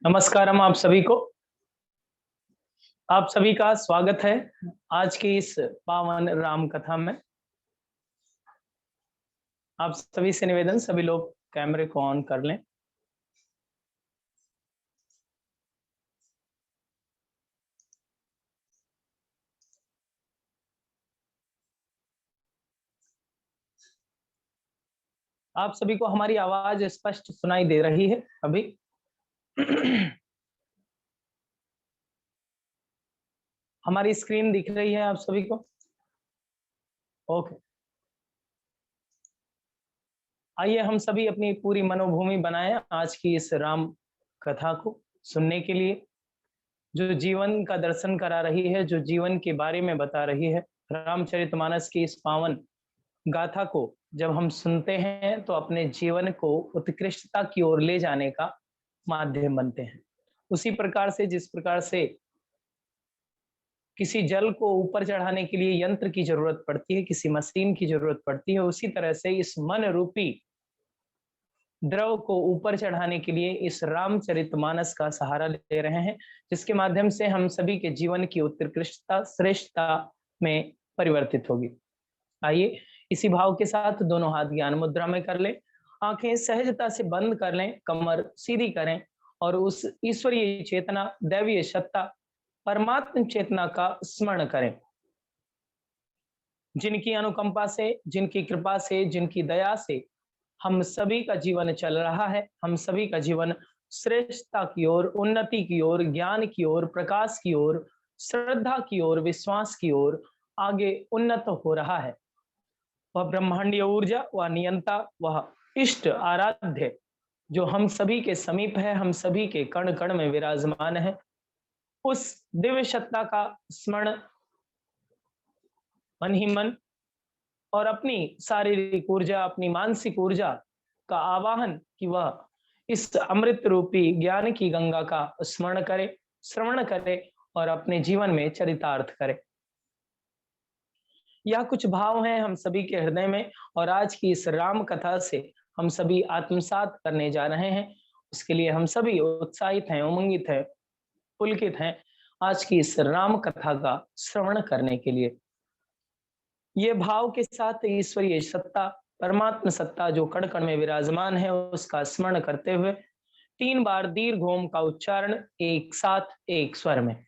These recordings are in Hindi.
नमस्कारम आप सभी को। आप सभी का स्वागत है आज की इस पावन राम कथा में। आप सभी से निवेदन, सभी लोग कैमरे को ऑन कर लें। आप सभी को हमारी आवाज स्पष्ट सुनाई दे रही है अभी? हमारी स्क्रीन दिख रही है आप सभी को? ओके, आइए हम सभी अपनी पूरी मनोभूमि बनाएं आज की इस राम कथा को सुनने के लिए, जो जीवन का दर्शन करा रही है, जो जीवन के बारे में बता रही है। रामचरितमानस की इस पावन गाथा को जब हम सुनते हैं तो अपने जीवन को उत्कृष्टता की ओर ले जाने का माध्यम बनते हैं। उसी प्रकार से जिस प्रकार से किसी जल को ऊपर चढ़ाने के लिए यंत्र की जरूरत पड़ती है, किसी मशीन की जरूरत पड़ती है, उसी तरह से इस मन रूपी द्रव को ऊपर चढ़ाने के लिए इस रामचरितमानस का सहारा ले रहे हैं, जिसके माध्यम से हम सभी के जीवन की उत्कृष्टता, श्रेष्ठता में परिवर्तित होगी। आइए इसी भाव के साथ दोनों हाथ ज्ञान मुद्रा में कर लें, आंखें सहजता से बंद कर लें, कमर सीधी करें और उस ईश्वरीय चेतना, दैवीय सत्ता, परमात्म चेतना का स्मरण करें, जिनकी अनुकंपा से, जिनकी कृपा से, जिनकी दया से हम सभी का जीवन चल रहा है। हम सभी का जीवन श्रेष्ठता की ओर, उन्नति की ओर, ज्ञान की ओर, प्रकाश की ओर, श्रद्धा की ओर, विश्वास की ओर आगे उन्नत हो रहा है। वह ब्रह्मांडीय ऊर्जा, वह नियंता, वह इष्ट आराध्य जो हम सभी के समीप है, हम सभी के कण कण में विराजमान है, उस दिव्य सत्ता का स्मरण मन ही मन और अपनी शारीरिक ऊर्जा, अपनी मानसिक ऊर्जा का आवाहन कि वह इस अमृत रूपी ज्ञान की गंगा का स्मरण करे, श्रवण करे और अपने जीवन में चरितार्थ करे। यह कुछ भाव हैं हम सभी के हृदय में और आज की इस राम कथा से हम सभी आत्मसात करने जा रहे हैं। उसके लिए हम सभी उत्साहित हैं, उमंगित हैं, पुलकित हैं आज की इस राम कथा का श्रवण करने के लिए। ये भाव के साथ ईश्वरीय सत्ता, परमात्म सत्ता जो कण कण में विराजमान है, उसका स्मरण करते हुए 3 बार दीर्घ ओम का उच्चारण एक साथ एक स्वर में।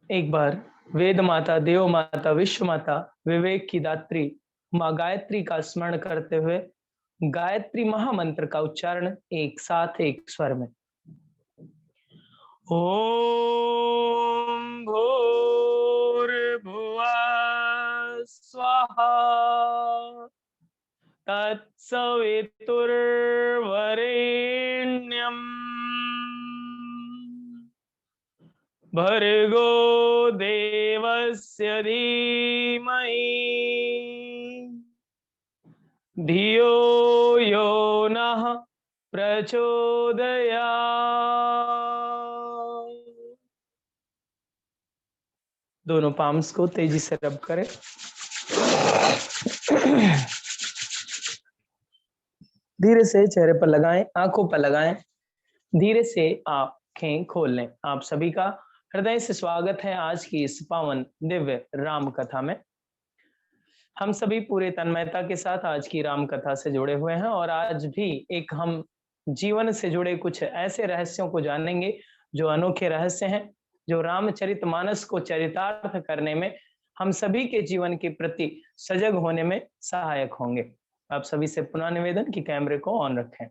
एक बार वेद माता, देव माता, विश्व माता, विवेक की दात्री माँ गायत्री का स्मरण करते हुए गायत्री महामंत्र का उच्चारण एक साथ एक स्वर में। ओम भूर्भुवः स्वाहा तत्सवितुर्वरेण्यम् भर्गो देवस्य धीमहि धियो यो नः प्रचोदयात्। दोनों पाम्स को तेजी से रब करें। धीरे से चेहरे पर लगाएं, आंखों पर लगाएं, धीरे से आंखें खोल लें। आप सभी का हृदय से स्वागत है आज की इस पावन दिव्य राम कथा में। हम सभी पूरे तन्मयता के साथ आज की राम कथा से जुड़े हुए हैं और आज भी एक हम जीवन से जुड़े कुछ ऐसे रहस्यों को जानेंगे जो अनोखे रहस्य हैं, जो रामचरितमानस को चरितार्थ करने में हम सभी के जीवन के प्रति सजग होने में सहायक होंगे। आप सभी से पुनः निवेदन कि कैमरे को ऑन रखें।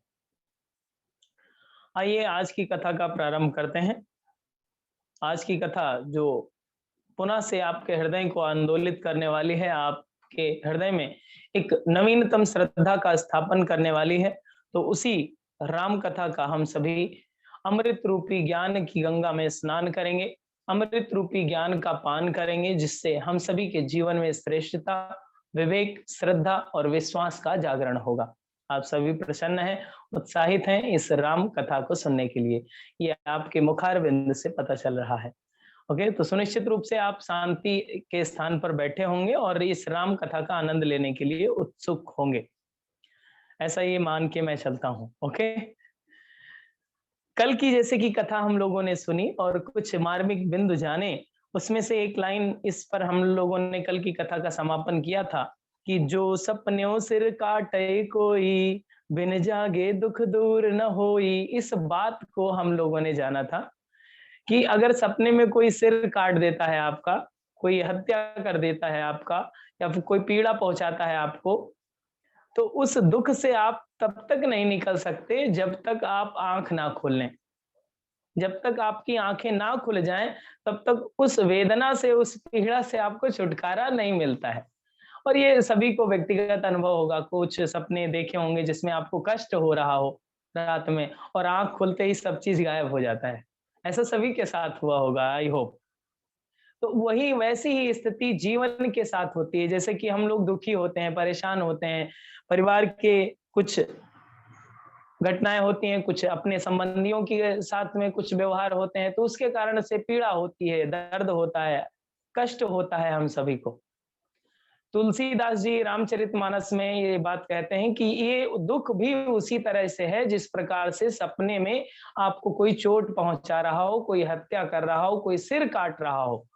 आइए आज की कथा का प्रारंभ करते हैं। आज की कथा जो पुनः से आपके हृदय को आंदोलित करने वाली है, आपके हृदय में एक नवीनतम श्रद्धा का स्थापन करने वाली है। तो उसी राम कथा का हम सभी अमृत रूपी ज्ञान की गंगा में स्नान करेंगे, अमृत रूपी ज्ञान का पान करेंगे, जिससे हम सभी के जीवन में श्रेष्ठता, विवेक, श्रद्धा और विश्वास का जागरण होगा। आप सभी प्रसन्न हैं, उत्साहित हैं इस राम कथा को सुनने के लिए। ये आपके मुखारविंद से पता चल रहा है। ओके, तो सुनिश्चित रूप से आप शांति के स्थान पर बैठे होंगे और इस राम कथा का आनंद लेने के लिए उत्सुक होंगे, ऐसा ये मान के मैं चलता हूँ। ओके, कल की जैसे कि कथा हम लोगों ने सुनी और कुछ मार्मिक बिंदु जाने, उसमें से एक लाइन इस पर हम लोगों ने कल की कथा का समापन किया था कि जो सपनों सिर काटे कोई, बिन जागे दुख दूर न होई। इस बात को हम लोगों ने जाना था कि अगर सपने में कोई सिर काट देता है आपका, कोई हत्या कर देता है आपका, या फिर कोई पीड़ा पहुंचाता है आपको, तो उस दुख से आप तब तक नहीं निकल सकते जब तक आप आंख ना खोल लें। जब तक आपकी आंखें ना खुल जाएं, तब तक उस वेदना से, उस पीड़ा से आपको छुटकारा नहीं मिलता है। और ये सभी को व्यक्तिगत अनुभव होगा। कुछ सपने देखे होंगे जिसमें आपको कष्ट हो रहा हो रात में, और आंख खुलते ही सब चीज गायब हो जाता है। ऐसा सभी के साथ हुआ होगा, आई होप। तो वही वैसी ही स्थिति जीवन के साथ होती है। जैसे कि हम लोग दुखी होते हैं, परेशान होते हैं, परिवार के कुछ घटनाएं होती हैं, कुछ अपने संबंधियों के साथ में कुछ व्यवहार होते हैं, तो उसके कारण से पीड़ा होती है, दर्द होता है, कष्ट होता है हम सभी को। तुलसीदास जी रामचरितमानस में ये बात कहते हैं कि ये दुख भी उसी तरह से है जिस प्रकार से सपने में आपको कोई चोट पहुंचा रहा हो, कोई हत्या कर रहा हो, कोई सिर काट रहा हो,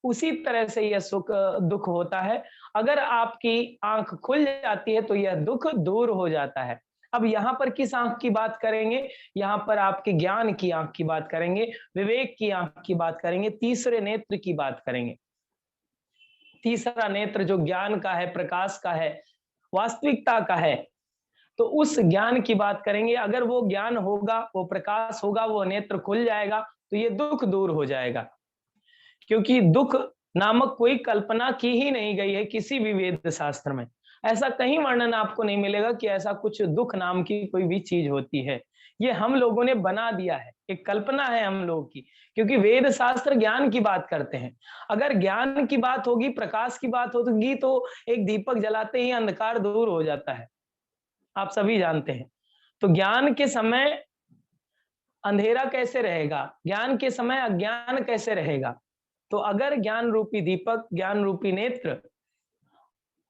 उसी तरह से यह सुख दुख होता है। अगर आपकी आंख खुल जाती है तो यह दुख दूर हो जाता है। अब यहाँ पर किस आंख की बात करेंगे? यहाँ पर आपके ज्ञान की आंख की बात करेंगे, विवेक की आंख की बात करेंगे, तीसरे नेत्र की बात करेंगे। तीसरा नेत्र जो ज्ञान का है, प्रकाश का है, वास्तविकता का है, तो उस ज्ञान की बात करेंगे। अगर वो ज्ञान होगा, वो प्रकाश होगा, वो नेत्र खुल जाएगा, तो ये दुख दूर हो जाएगा। क्योंकि दुख नामक कोई कल्पना की ही नहीं गई है किसी भी वेद शास्त्र में। ऐसा कहीं वर्णन आपको नहीं मिलेगा कि ऐसा कुछ दुख नाम की कोई भी चीज होती है। ये हम लोगों ने बना दिया है, एक कल्पना है हम लोगों की। क्योंकि वेद शास्त्र ज्ञान की बात करते हैं। अगर ज्ञान की बात होगी, प्रकाश की बात होगी, तो एक दीपक जलाते ही अंधकार दूर हो जाता है, आप सभी जानते हैं। तो ज्ञान के समय अंधेरा कैसे रहेगा, ज्ञान के समय अज्ञान कैसे रहेगा? तो अगर ज्ञान रूपी दीपक, ज्ञान रूपी नेत्र,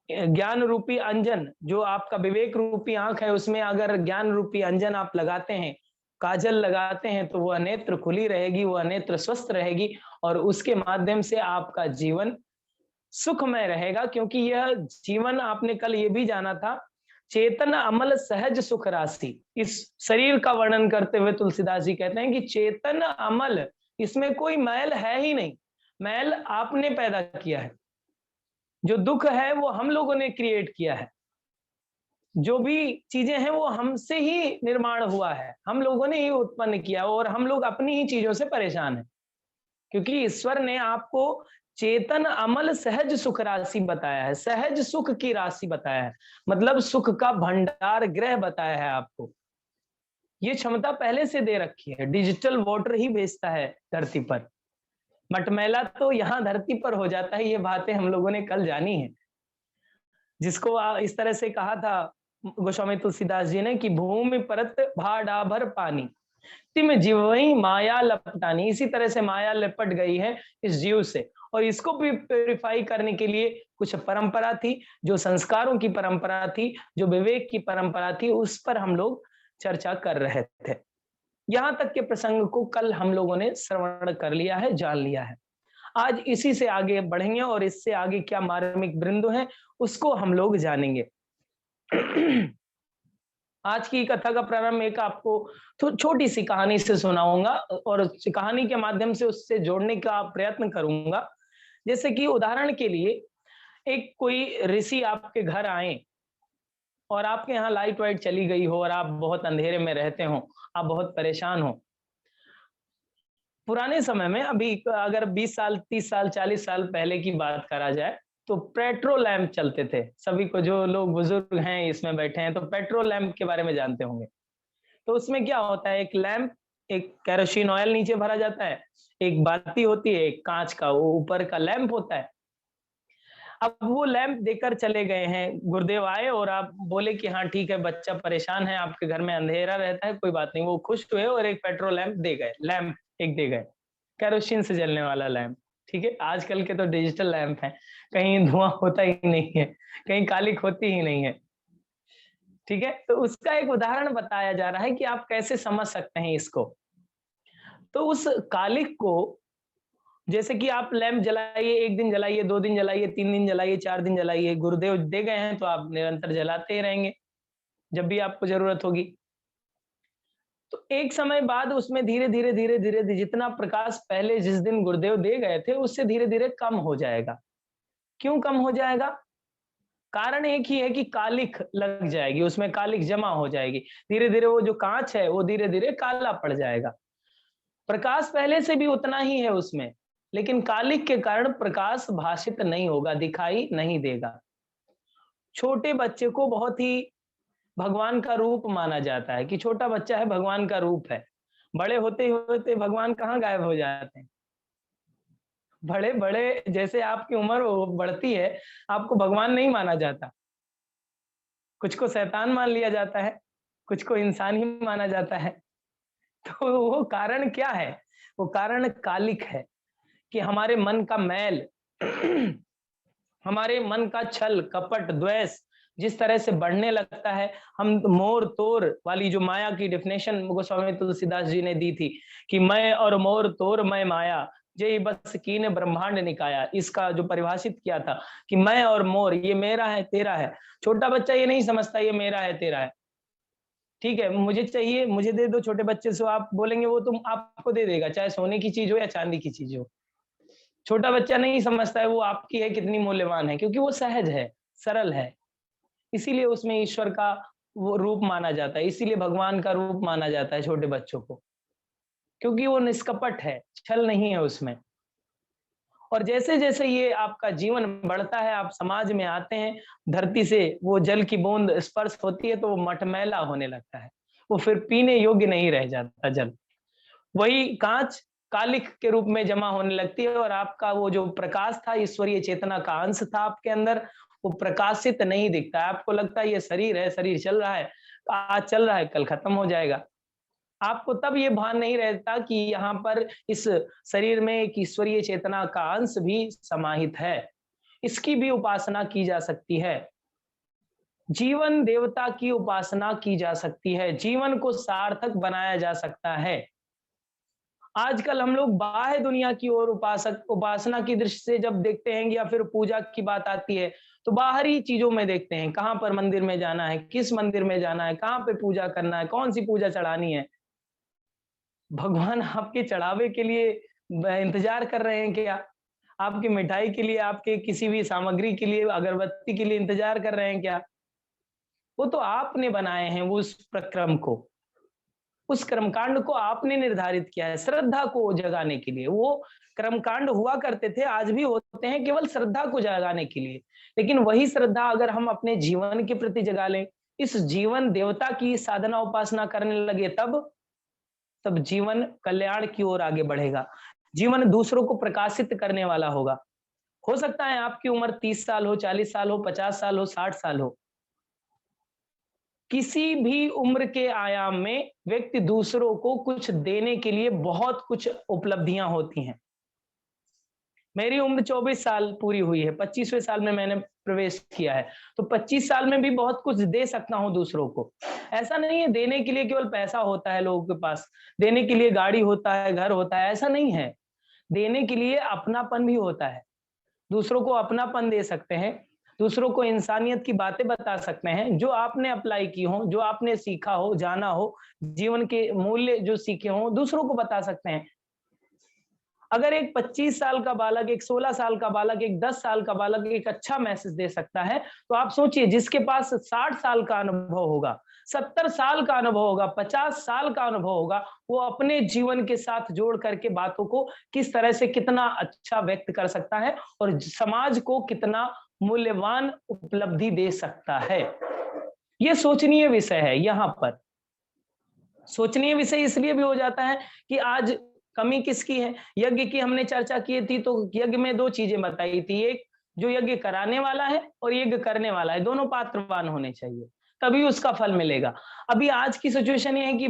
ज्ञान रूपी अंजन, जो आपका विवेक रूपी आंख है, उसमें अगर ज्ञान रूपी अंजन आप लगाते हैं, काजल लगाते हैं, तो वह नेत्र खुली रहेगी, वह नेत्र स्वस्थ रहेगी, और उसके माध्यम से आपका जीवन सुखमय रहेगा। क्योंकि यह जीवन, आपने कल ये भी जाना था, चेतन अमल सहज सुख राशि। इस शरीर का वर्णन करते हुए तुलसीदास जी कहते हैं कि चेतन अमल, इसमें कोई मैल है ही नहीं। मैल आपने पैदा किया है, जो दुख है वो हम लोगों ने क्रिएट किया है, जो भी चीजें हैं वो हमसे ही निर्माण हुआ है, हम लोगों ने ही उत्पन्न किया, और हम लोग अपनी ही चीजों से परेशान हैं। क्योंकि ईश्वर ने आपको चेतन अमल सहज सुख राशि बताया है, सहज सुख की राशि बताया है, मतलब सुख का भंडार गृह बताया है आपको। ये क्षमता पहले से दे रखी है। डिजिटल वाटर ही भेजता है धरती पर, मटमैला तो यहाँ धरती पर हो जाता है। ये बातें हम लोगों ने कल जानी है, जिसको इस तरह से कहा था गोस्वामी तुलसीदास जी ने कि भूमि परत भाडाभर पानी, तिम जीवई माया लपटानी। इसी तरह से माया लपट गई है इस जीव से, और इसको भी प्योरीफाई करने के लिए कुछ परंपरा थी, जो संस्कारों की परंपरा थी, जो विवेक की परंपरा थी, उस पर हम लोग चर्चा कर रहे थे। यहां तक के प्रसंग को कल हम लोगों ने श्रवण कर लिया है, जान लिया है। आज इसी से आगे बढ़ेंगे, और इससे आगे क्या मार्मिक बिंदु है उसको हम लोग जानेंगे। आज की कथा का प्रारंभ एक आपको छोटी सी कहानी से सुनाऊंगा, और कहानी के माध्यम से उससे जोड़ने का प्रयत्न करूंगा। जैसे कि उदाहरण के लिए, एक कोई ऋषि आपके घर आए और आपके यहाँ लाइट वाइट चली गई हो और आप बहुत अंधेरे में रहते हो, आप बहुत परेशान हो। पुराने समय में अभी अगर 20 साल, 30 साल, 40 साल पहले की बात करा जाए, तो पेट्रोल लैंप चलते थे। सभी को, जो लोग बुजुर्ग हैं इसमें बैठे हैं, तो पेट्रोल लैंप के बारे में जानते होंगे। तो उसमें क्या होता है, एक लैंप, एक केरोसिन ऑयल नीचे भरा जाता है, एक बाती होती है, एक कांच का वो ऊपर का लैंप होता है। अब वो लैंप देकर चले गए हैं, गुरुदेव आए और आप बोले कि हाँ ठीक है, बच्चा परेशान है, आपके घर में अंधेरा रहता है, कोई बात नहीं। वो खुश हुए और एक पेट्रोल लैंप दे गए, लैंप एक दे गए, केरोसिन से जलने वाला लैंप। ठीक है, आजकल के तो डिजिटल लैंप हैं, कहीं धुआं होता ही नहीं है, कहीं कालिक होती ही नहीं है। ठीक है, तो उसका एक उदाहरण बताया जा रहा है कि आप कैसे समझ सकते हैं इसको। तो उस कालिक को, जैसे कि आप लैंप जलाइए, 1 दिन जलाइए, 2 दिन जलाइए, 3 दिन जलाइए, 4 दिन जलाइए, गुरुदेव दे गए हैं तो आप निरंतर जलाते ही रहेंगे, जब भी आपको ज़रूरत होगी। तो एक समय बाद उसमें धीरे-धीरे, धीरे-धीरे जितना प्रकाश पहले जिस दिन गुरुदेव दे गए थे, उससे धीरे-धीरे कम हो जाएगा। क्यों कम हो जाएगा? कारण एक ही है कि कालिख लग जाएगी, उसमें कालिख जमा हो जाएगी। धीरे-धीरे वो जो काँच है, वो धीरे-धीरे काला पड़ जाएगा। प्रकाश पहले से भी उतना ही है उसमें, लेकिन कालिख के कारण प्रकाश भाषित नहीं होगा, दिखाई नहीं देगा। छोटे बच्चे को बहुत ही भगवान का रूप माना जाता है कि छोटा बच्चा है, भगवान का रूप है। बड़े होते-होते भगवान कहाँ गायब हो जाते हैं। बड़े-बड़े जैसे आपकी उम्र वो बढ़ती है, आपको भगवान नहीं माना जाता। कुछ को शैतान मान लिया जाता है, कुछ को इंसान ही माना जाता है। तो वो कारण क्या है? वो कारण कालिक है कि हमारे मन का मैल, हमारे मन का छल, कपट, द्वेष जिस तरह से बढ़ने लगता है, हम मोर-तोर वाली जो माया की डेफिनेशन गोस्वामी तुलसीदास जी ने दी थी कि मैं और मोर तोर मैं माया, जेहि बस कीन ब्रह्मांड निकाया। इसका जो परिभाषित किया था कि मैं और मोर, ये मेरा है, तेरा है। छोटा बच्चा ये नहीं समझता ये मेरा है, तेरा है। ठीक है, मुझे चाहिए, मुझे दे दो, छोटे बच्चे से आप बोलेंगे वो तुम आपको दे देगा, चाहे सोने की चीज़ हो या चांदी की चीज़ हो। छोटा बच्चा नहीं समझता है वो आपकी है, कितनी मूल्यवान है, क्योंकि वो सहज है, सरल है। इसीलिए उसमें ईश्वर का वो रूप माना जाता है, इसीलिए भगवान का रूप माना जाता है छोटे बच्चों को, क्योंकि वो निष्कपट है, छल नहीं है उसमें। और जैसे-जैसे ये आपका जीवन बढ़ता है, आप समाज में आते हैं, धरती से वो जल की बूंद स्पर्श होती है तो वो मटमैला होने लगता है। वो फिर पीने योग्य नहीं रह जाता जल। वही काँच कालिख के रूप में जमा होने लगती है और आपका वो जो प्रकाश था, ईश्वरीय चेतना का अंश था आपके अंदर, वो प्रकाशित नहीं दिखता है। आपको लगता है ये शरीर है, शरीर चल रहा है, आज चल रहा है, कल खत्म हो जाएगा। आपको तब ये भान नहीं रहता कि यहाँ पर इस शरीर में एक ईश्वरीय चेतना का अंश भी समाहित है। इसकी भी उपासना की जा सकती है। जीवन देवता की उपासना की जा सकती है, जीवन को सार्थक बनाया जा सकता है। आजकल हम लोग बाह्य दुनिया की ओर उपासना की दृष्टि से जब देखते हैं या फिर पूजा की बात आती है, तो बाहरी चीजों में देखते हैं, कहाँ पर मंदिर में जाना है, किस मंदिर में जाना है, कहाँ पे पूजा करना है, कौन सी पूजा चढ़ानी है। भगवान आपके चढ़ावे के लिए इंतजार कर रहे हैं क्या? आपकी मिठाई के लिए, आपके किसी भी सामग्री के लिए, अगरबत्ती के लिए इंतजार कर रहे हैं क्या? वो तो आपने बनाए हैं वो उस प्रक्रम को। उस कर्मकांड को आपने निर्धारित किया है श्रद्धा को जगाने के लिए। वो कर्मकांड हुआ करते थे, आज भी होते हैं, केवल श्रद्धा को जगाने के लिए। लेकिन वही श्रद्धा अगर हम अपने जीवन के प्रति जगा लें, इस जीवन देवता की साधना उपासना करने लगे, तब जीवन कल्याण की ओर आगे बढ़ेगा। जीवन दूसरों को प्रकाशित करने वाला होगा। हो सकता है आपकी उम्र 30 साल हो, 40 साल हो, 50 साल हो, 60 साल हो। किसी भी उम्र के आयाम में व्यक्ति दूसरों को कुछ देने के लिए बहुत कुछ उपलब्धियां होती हैं। मेरी उम्र 24 साल पूरी हुई है, 25वें साल में मैंने प्रवेश किया है, तो 25 साल में भी बहुत कुछ दे सकता हूं दूसरों को। ऐसा नहीं है देने के लिए केवल पैसा होता है लोगों के पास, देने के लिए गाड़ी होता है, घर होता है, ऐसा नहीं है। देने के लिए अपनापन भी होता है। दूसरों को अपनापन दे सकते हैं, दूसरों को इंसानियत की बातें बता सकते हैं, जो आपने अप्लाई की हो, जो आपने सीखा हो, जाना हो, जीवन के मूल्य जो सीखे हों, दूसरों को बता सकते हैं। अगर एक 25 साल का बालक, एक 16 साल का बालक, एक 10 साल का बालक एक अच्छा मैसेज दे सकता है, तो आप सोचिए जिसके पास 60 साल का अनुभव होगा, 70 साल का अनुभव होगा, 50 साल का अनुभव होगा, वो अपने जीवन के साथ जोड़ करके बातों को किस तरह से कितना अच्छा व्यक्त कर सकता है और समाज को कितना मूल्यवान उपलब्धि दे सकता है। ये सोचनीय विषय है। यहाँ पर सोचनीय विषय इसलिए भी हो जाता है कि आज कमी किसकी है। यज्ञ की हमने चर्चा की थी, तो यज्ञ में दो चीजें बताई थी, एक जो यज्ञ कराने वाला है और यज्ञ करने वाला है, दोनों पात्रवान होने चाहिए, तभी उसका फल मिलेगा। अभी आज की सिचुएशन ये है कि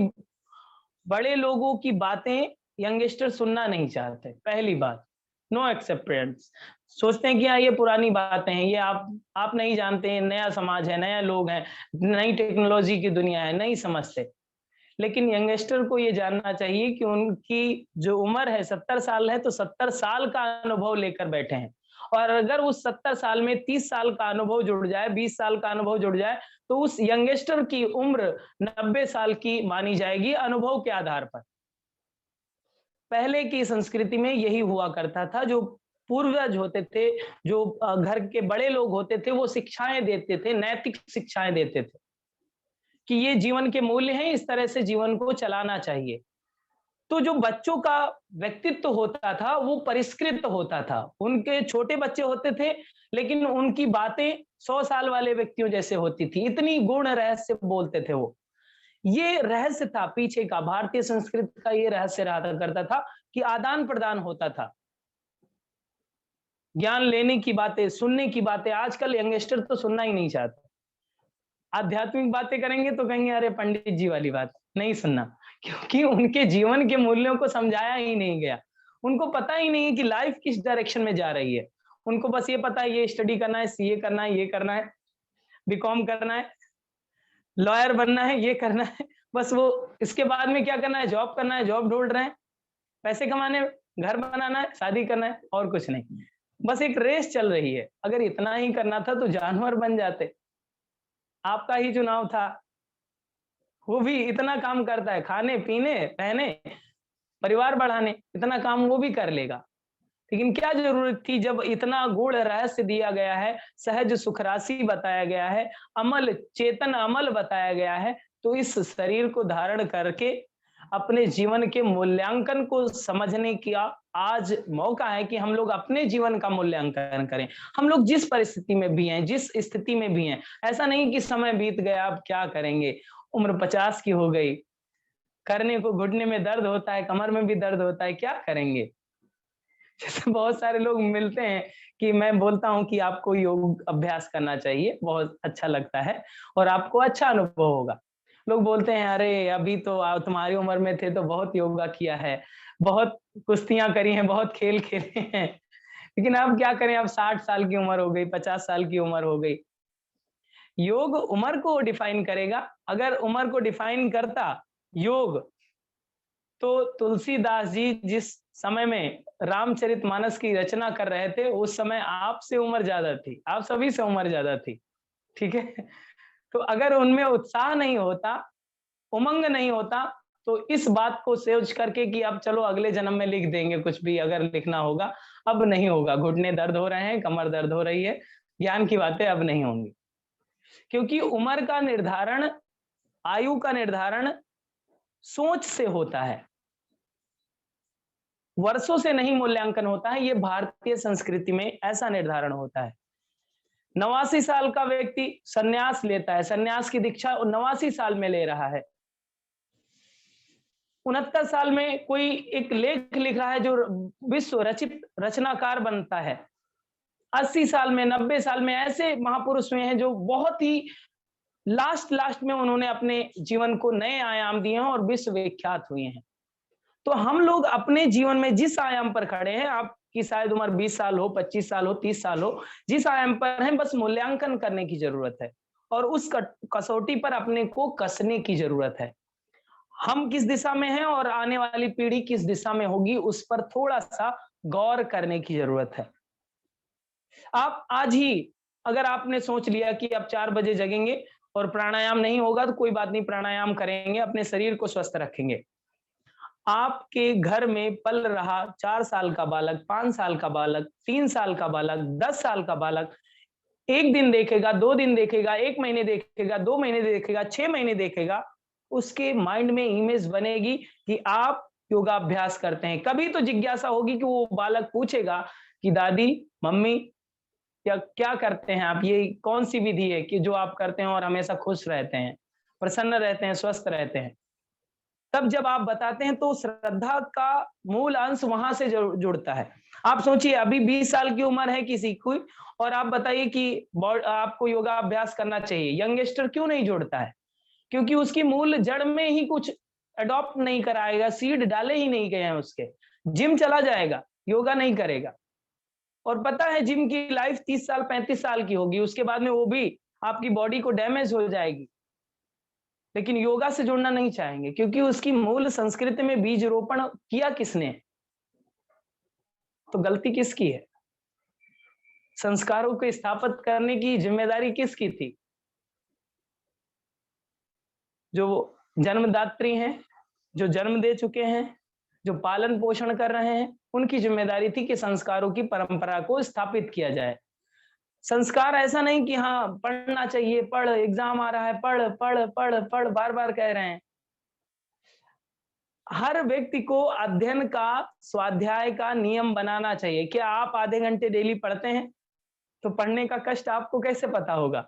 बड़े लोगों की बातें यंगस्टर सुनना नहीं चाहते। पहली बात, नो एक्सेप्टेंस, सोचते हैं कि हाँ ये पुरानी बातें हैं, ये आप नहीं जानते हैं, नया समाज है, नया लोग हैं, नई टेक्नोलॉजी की दुनिया है, नहीं समझते। लेकिन यंगस्टर को ये जानना चाहिए कि उनकी जो उम्र है 70 साल है, तो 70 साल का अनुभव लेकर बैठे हैं, और अगर उस 70 साल में 30 साल का अनुभव जुड़ जाए, 20 साल का अनुभव जुड़ जाए, तो उस यंगस्टर की उम्र 90 साल की मानी जाएगी अनुभव के आधार पर। पहले की संस्कृति में यही हुआ करता था। जो पूर्वज होते थे, जो घर के बड़े लोग होते थे, वो शिक्षाएं देते थे, नैतिक शिक्षाएं देते थे कि ये जीवन के मूल्य हैं, इस तरह से जीवन को चलाना चाहिए। तो जो बच्चों का व्यक्तित्व होता था वो परिष्कृत होता था। उनके छोटे बच्चे होते थे, लेकिन उनकी बातें 100 साल वाले व्यक्तियों जैसे होती थी, इतनी गुण रहस्य बोलते थे वो। ये रहस्य था पीछे का, भारतीय संस्कृति का ये रहस्य रहा करता था कि आदान प्रदान होता था, ज्ञान लेने की बातें, सुनने की बातें। आजकल यंगस्टर तो सुनना ही नहीं चाहते। आध्यात्मिक बातें करेंगे तो कहेंगे अरे पंडित जी वाली बात नहीं सुनना, क्योंकि उनके जीवन के मूल्यों को समझाया ही नहीं गया। उनको पता ही नहीं है कि लाइफ किस डायरेक्शन में जा रही है। उनको बस ये पता है ये स्टडी करना है, सीए करना है, ये करना है, बीकॉम करना है, लॉयर बनना है, ये करना है। बस वो इसके बाद में क्या करना है, जॉब करना है, जॉब ढूंढ रहे हैं, पैसे कमाने, घर बनाना है, शादी करना है, और कुछ नहीं। बस एक रेस चल रही है। अगर इतना ही करना था तो जानवर बन जाते। आपका ही चुनाव था। वो भी इतना काम करता है, खाने पीने रहने, परिवार बढ़ाने, इतना काम वो भी कर लेगा। लेकिन क्या जरूरत थी, जब इतना गूढ़ रहस्य दिया गया है, सहज सुख राशि बताया गया है, अमल चेतन अमल बताया गया है, तो इस शरीर को धारण करके अपने जीवन के मूल्यांकन को समझने का आज मौका है कि हम लोग अपने जीवन का मूल्यांकन करें। हम लोग जिस परिस्थिति में भी हैं, जिस स्थिति में भी हैं, ऐसा नहीं कि समय बीत गया अब क्या करेंगे, उम्र 50 की हो गई, करने को घुटने में दर्द होता है, कमर में भी दर्द होता है, क्या करेंगे। जैसे बहुत सारे लोग मिलते हैं कि मैं बोलता हूँ कि आपको योग अभ्यास करना चाहिए, बहुत अच्छा लगता है और आपको अच्छा अनुभव होगा। लोग बोलते हैं अरे अभी तो आप तुम्हारी उम्र में थे तो बहुत योगा किया है, बहुत कुश्तियां करी हैं, बहुत खेल खेले हैं, लेकिन अब क्या करें, अब 60 साल की उम्र हो गई, 50 साल की उम्र हो गई। योग उम्र को डिफाइन करेगा। अगर उम्र को डिफाइन करता योग, तो तुलसीदास जी जिस समय में रामचरितमानस की रचना कर रहे थे, उस समय आपसे उम्र ज्यादा थी, आप सभी से उम्र ज्यादा थी। ठीक है। तो अगर उनमें उत्साह नहीं होता, उमंग नहीं होता, तो इस बात को सोच करके कि अब चलो अगले जन्म में लिख देंगे कुछ भी अगर लिखना होगा, अब नहीं होगा। घुटने दर्द हो रहे हैं, कमर दर्द हो रही है, ज्ञान की बातें अब नहीं होंगी। क्योंकि उम्र का निर्धारण, आयु का निर्धारण सोच से होता है, वर्षों से नहीं मूल्यांकन होता है। ये भारतीय संस्कृति में ऐसा निर्धारण होता है। 89 साल का व्यक्ति सन्यास लेता है, सन्यास की दीक्षा 89 साल में ले रहा है। 69 साल में कोई एक लेख लिख रहा है जो विश्व रचित रचनाकार बनता है। 80 साल में, 90 साल में ऐसे महापुरुष हुए हैं जो बहुत ही लास्ट में उन्होंने अपने जीवन को नए आयाम दिए हैं और विश्व विख्यात हुए हैं। तो हम लोग अपने जीवन में जिस आयाम पर खड़े हैं, आपकी शायद उम्र 20 साल हो, 25 साल हो, 30 साल हो, जिस आयाम पर हैं, बस मूल्यांकन करने की जरूरत है और उस कसौटी पर अपने को कसने की जरूरत है। हम किस दिशा में हैं और आने वाली पीढ़ी किस दिशा में होगी, उस पर थोड़ा सा गौर करने की जरूरत है। आप आज ही अगर आपने सोच लिया कि अब 4 बजे जगेंगे और प्राणायाम नहीं होगा तो कोई बात नहीं, प्राणायाम करेंगे, अपने शरीर को स्वस्थ रखेंगे। आपके घर में पल रहा 4 साल का बालक, 5 साल का बालक, 3 साल का बालक, 10 साल का बालक 1 दिन देखेगा, 2 दिन देखेगा, 1 महीने देखेगा, 2 महीने देखेगा, 6 महीने देखेगा, उसके माइंड में इमेज बनेगी कि आप योगाभ्यास करते हैं। कभी तो जिज्ञासा होगी कि वो बालक पूछेगा कि दादी, मम्मी या क्या करते हैं आप? ये कौन-सी विधि है कि जो आप करते हैं और हमेशा खुश रहते हैं, प्रसन्न रहते हैं, स्वस्थ रहते हैं? तब जब आप बताते हैं तो श्रद्धा का मूल अंश वहां से जुड़ता है। आप सोचिए अभी 20 साल की उम्र है किसी की और आप बताइए कि आपको योगा अभ्यास करना चाहिए, यंगस्टर क्यों नहीं जुड़ता है? क्योंकि उसकी मूल जड़ में ही कुछ अडॉप्ट नहीं कराएगा, सीड डाले ही नहीं गए हैं उसके। जिम चला जाएगा, योगा नहीं करेगा और पता है जिम की लाइफ 30 साल 35 साल की होगी, उसके बाद में वो भी आपकी बॉडी को डैमेज हो जाएगी। लेकिन योगा से जुड़ना नहीं चाहेंगे क्योंकि उसकी मूल संस्कृति में बीज रोपण किया किसने? तो गलती किसकी है? संस्कारों को स्थापित करने की जिम्मेदारी किसकी थी? जो जन्मदात्री हैं, जो जन्म दे चुके हैं, जो पालन पोषण कर रहे हैं, उनकी जिम्मेदारी थी कि संस्कारों की परंपरा को स्थापित किया जाए। संस्कार ऐसा नहीं कि हाँ पढ़ना चाहिए, पढ़, एग्जाम आ रहा है, पढ़ पढ़ पढ़ पढ़ बार बार कह रहे हैं। हर व्यक्ति को अध्ययन का, स्वाध्याय का नियम बनाना चाहिए। क्या आप आधे घंटे डेली पढ़ते हैं? तो पढ़ने का कष्ट आपको कैसे पता होगा?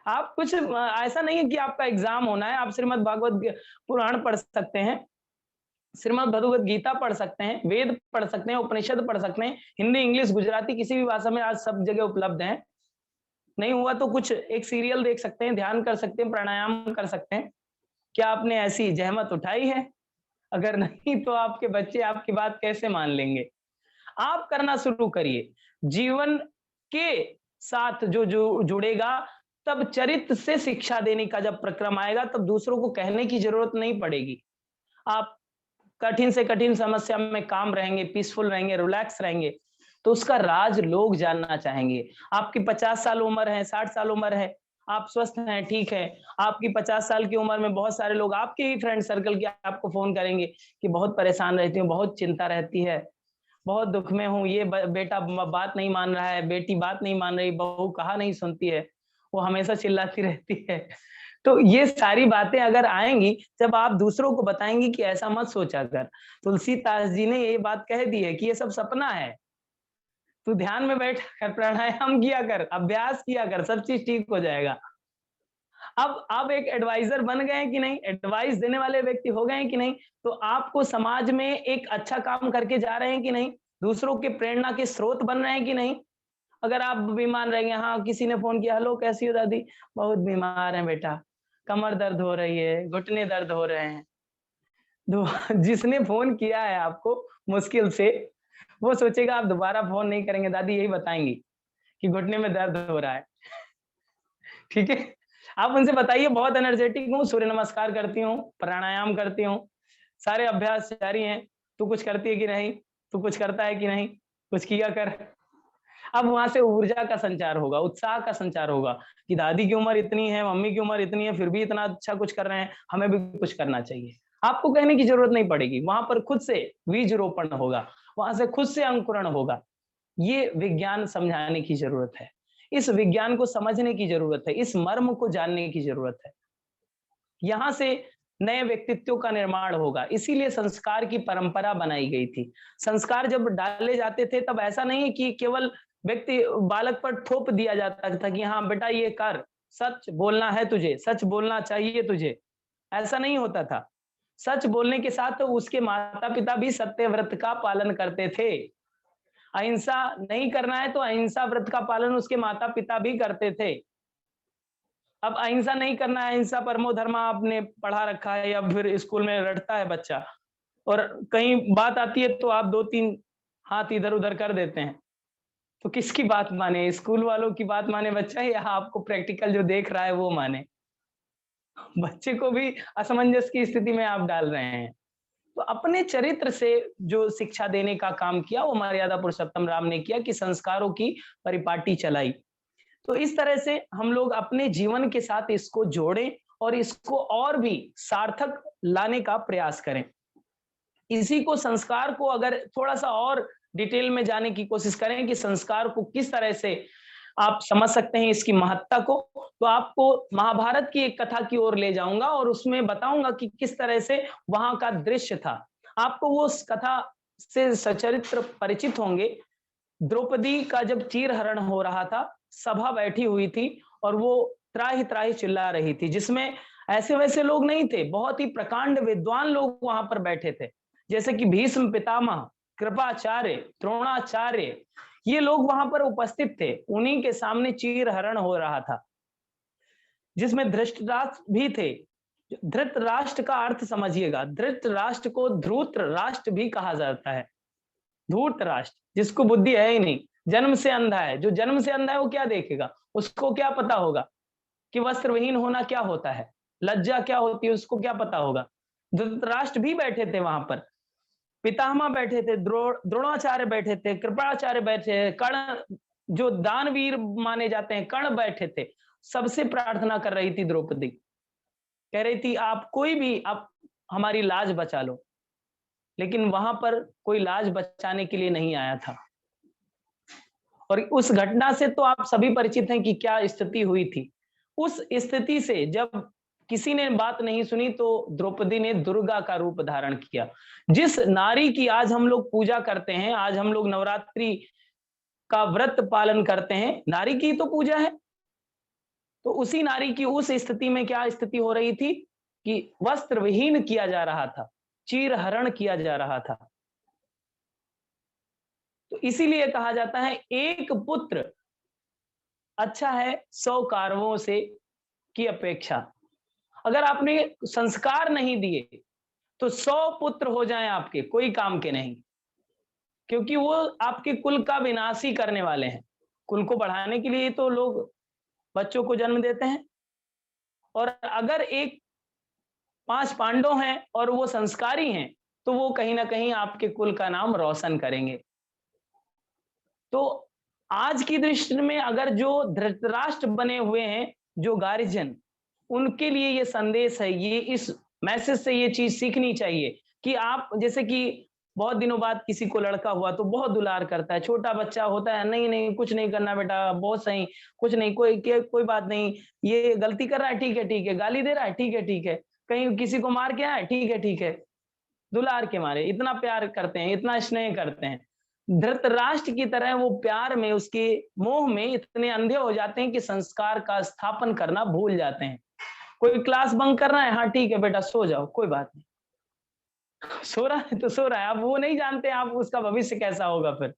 आप कुछ ऐसा नहीं है कि आपका एग्जाम होना है, आप श्रीमद् भागवत पुराण पढ़ सकते हैं, श्रीमद् भगवत गीता पढ़ सकते हैं, वेद पढ़ सकते हैं, उपनिषद पढ़ सकते हैं, हिंदी, इंग्लिश, गुजराती किसी भी भाषा में आज सब जगह उपलब्ध है। नहीं हुआ तो कुछ एक सीरियल देख सकते हैं, ध्यान कर सकते हैं, प्राणायाम कर सकते हैं। क्या आपने ऐसी जहमत उठाई है? अगर नहीं तो आपके बच्चे आपकी बात कैसे मान लेंगे? आप करना शुरू करिए। जीवन के साथ जो जुड़ेगा, तब चरित्र से शिक्षा देने का जब प्रक्रम आएगा, तब दूसरों को कहने की जरूरत नहीं पड़ेगी। आप कठिन से कठिन समस्या में काम रहेंगे, पीसफुल रहेंगे, रिलैक्स रहेंगे, तो उसका राज लोग जानना चाहेंगे। आपकी 50 साल उम्र है, 60 साल उम्र है, आप स्वस्थ हैं, ठीक है। आपकी 50 साल की उम्र में बहुत सारे लोग आपके ही फ्रेंड सर्कल के आपको फोन करेंगे कि बहुत परेशान रहती हूँ, बहुत चिंता रहती है, बहुत दुख में हूँ, ये बेटा बात नहीं मान रहा है, बेटी बात नहीं मान रही, बहू कहा नहीं सुनती है, वो हमेशा चिल्लाती रहती है। तो ये सारी बातें अगर आएंगी, जब आप दूसरों को बताएंगी कि ऐसा मत सोचा कर। तुलसीदास जी ने ये बात कह दी है कि ये सब सपना है, तू ध्यान में बैठ कर प्राणायाम किया कर, अभ्यास किया कर, सब चीज ठीक हो जाएगा। अब आप एक एडवाइजर बन गए हैं कि नहीं, एडवाइस देने वाले व्यक्ति हो गए हैं कि नहीं, तो आपको समाज में एक अच्छा काम करके जा रहे हैं कि नहीं, दूसरों के प्रेरणा के स्रोत बन रहे हैं कि नहीं। अगर आप बीमार रहेंगे, हाँ किसी ने फोन किया, हेलो कैसी हो दादी, बहुत बीमार है बेटा, कमर दर्द हो रही है, घुटने दर्द हो रहे हैं, तो जिसने फोन किया है आपको मुश्किल से, वो सोचेगा आप दोबारा फोन नहीं करेंगे, दादी यही बताएंगी कि घुटने में दर्द हो रहा है। ठीक है, आप उनसे बताइए बहुत एनर्जेटिक हूँ, सूर्य नमस्कार करती हूँ, प्राणायाम करती हूँ, सारे अभ्यास जारी हैं, तू कुछ करती है कि नहीं, तू कुछ करता है कि नहीं, कुछ किया कर। अब वहां से ऊर्जा का संचार होगा, उत्साह का संचार होगा कि दादी की उम्र इतनी है, मम्मी की उम्र इतनी है, फिर भी इतना अच्छा कुछ कर रहे हैं, हमें भी कुछ करना चाहिए। आपको कहने की जरूरत नहीं पड़ेगी, वहां पर खुद से बीज रोपण होगा, वहां से खुद से अंकुरण होगा। ये विज्ञान समझाने की जरूरत है, इस विज्ञान को समझने की जरूरत है, इस मर्म को जानने की जरूरत है। यहां से नए व्यक्तित्व का निर्माण होगा, इसीलिए संस्कार की परंपरा बनाई गई थी। संस्कार जब डाले जाते थे तब ऐसा नहीं कि केवल व्यक्ति बालक पर थोप दिया जाता था कि हाँ बेटा ये कर, सच बोलना है तुझे, सच बोलना चाहिए तुझे, ऐसा नहीं होता था। सच बोलने के साथ तो उसके माता पिता भी सत्य व्रत का पालन करते थे। अहिंसा नहीं करना है तो अहिंसा व्रत का पालन उसके माता पिता भी करते थे। अब अहिंसा नहीं करना है, अहिंसा परमो धर्मा आपने पढ़ा रखा है या फिर स्कूल में रटता है बच्चा, और कहीं बात आती है तो आप 2-3 हाथ इधर उधर कर देते हैं। तो किसकी बात माने, स्कूल वालों की बात माने बच्चा या आपको प्रैक्टिकल जो देख रहा है वो माने? बच्चे को भी असमंजस की स्थिति में आप डाल रहे हैं। तो अपने चरित्र से जो शिक्षा देने का काम किया वो मर्यादा पुरुषोत्तम राम ने किया कि संस्कारों की परिपाटी चलाई। तो इस तरह से हम लोग अपने जीवन के साथ इसको जोड़ें और इसको और भी सार्थक लाने का प्रयास करें। इसी को संस्कार को अगर थोड़ा सा और डिटेल में जाने की कोशिश करें कि संस्कार को किस तरह से आप समझ सकते हैं इसकी महत्ता को, तो आपको महाभारत की एक कथा की ओर ले जाऊंगा और उसमें बताऊंगा कि किस तरह से वहां का दृश्य था। आपको वो उस कथा से सचरित्र परिचित होंगे। द्रौपदी का जब चीरहरण हो रहा था, सभा बैठी हुई थी और वो त्राहि त्राहि चिल्ला रही थी, जिसमें ऐसे वैसे लोग नहीं थे, बहुत ही प्रकांड विद्वान लोग वहां पर बैठे थे, जैसे कि भीष्म पितामह, कृपाचार्य, द्रोणाचार्य, ये लोग वहां पर उपस्थित थे। उन्हीं के सामने चीरहरण हो रहा था, जिसमें धृतराष्ट्र भी थे। धृतराष्ट्र का अर्थ समझिएगा, धृतराष्ट्र को ध्रुत राष्ट्र भी कहा जाता है। धूर्त राष्ट्र, जिसको बुद्धि है ही नहीं, जन्म से अंधा है। जो जन्म से अंधा है वो क्या देखेगा, उसको क्या पता होगा कि वस्त्रविहीन होना क्या होता है, लज्जा क्या होती है, उसको क्या पता होगा। धृतराष्ट्र भी बैठे थे वहां पर, पितामह बैठे थे, द्रोणाचार्य बैठे थे, कृपाचार्य बैठे, कर्ण जो दानवीर माने जाते हैं कर्ण बैठे थे। सबसे प्रार्थना कर रही थी द्रौपदी, कह रही थी आप कोई भी, आप हमारी लाज बचा लो। लेकिन वहां पर कोई लाज बचाने के लिए नहीं आया था। और उस घटना से तो आप सभी परिचित हैं कि क्या स्थिति हुई थी। उस स्थिति से जब किसी ने बात नहीं सुनी तो द्रौपदी ने दुर्गा का रूप धारण किया। जिस नारी की आज हम लोग पूजा करते हैं, आज हम लोग नवरात्रि का व्रत पालन करते हैं, नारी की तो पूजा है। तो उसी नारी की उस स्थिति में क्या स्थिति हो रही थी कि वस्त्र विहीन किया जा रहा था, चीरहरण किया जा रहा था। तो इसीलिए कहा जाता है एक पुत्र अच्छा है 100 कारवों से की अपेक्षा। अगर आपने संस्कार नहीं दिए तो 100 पुत्र हो जाएं आपके, कोई काम के नहीं, क्योंकि वो आपके कुल का विनाश ही करने वाले हैं। कुल को बढ़ाने के लिए तो लोग बच्चों को जन्म देते हैं। और अगर एक 5 पांडव हैं और वो संस्कारी हैं, तो वो कहीं ना कहीं आपके कुल का नाम रोशन करेंगे। तो आज की दृष्टि में अगर जो धृतराष्ट्र बने हुए हैं, जो गार्जियन, उनके लिए ये संदेश है, ये इस मैसेज से ये चीज सीखनी चाहिए कि आप जैसे कि बहुत दिनों बाद किसी को लड़का हुआ तो बहुत दुलार करता है, छोटा बच्चा होता है, नहीं नहीं कुछ नहीं करना बेटा, बहुत सही, कुछ नहीं, कोई बात नहीं, ये गलती कर रहा है, ठीक है, गाली दे रहा है, ठीक है, कहीं किसी को मार के आया है, ठीक है, दुलार के मारे इतना प्यार करते हैं, इतना स्नेह करते हैं। धृतराष्ट्र की तरह वो प्यार में, उसके मोह में इतने अंधे हो जाते हैं कि संस्कार का स्थापन करना भूल जाते हैं। कोई क्लास बंक कर रहा है, हाँ ठीक है बेटा सो जाओ, कोई बात नहीं, सो रहा है तो सो रहा है, आप वो नहीं जानते आप उसका भविष्य कैसा होगा फिर।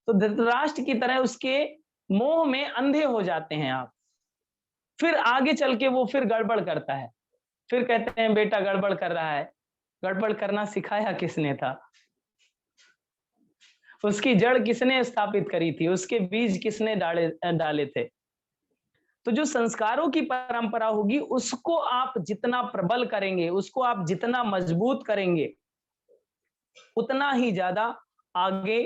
तो धृतराष्ट्र की तरह उसके मोह में अंधे हो जाते हैं आप। फिर आगे चल के वो फिर गड़बड़ करता है, फिर कहते हैं बेटा गड़बड़ कर रहा है। गड़बड़ करना सिखाया किसने था, उसकी जड़ किसने स्थापित करी थी, उसके बीज किसने डाले थे। तो जो संस्कारों की परंपरा होगी उसको आप जितना प्रबल करेंगे, उसको आप जितना मजबूत करेंगे, उतना ही ज्यादा आगे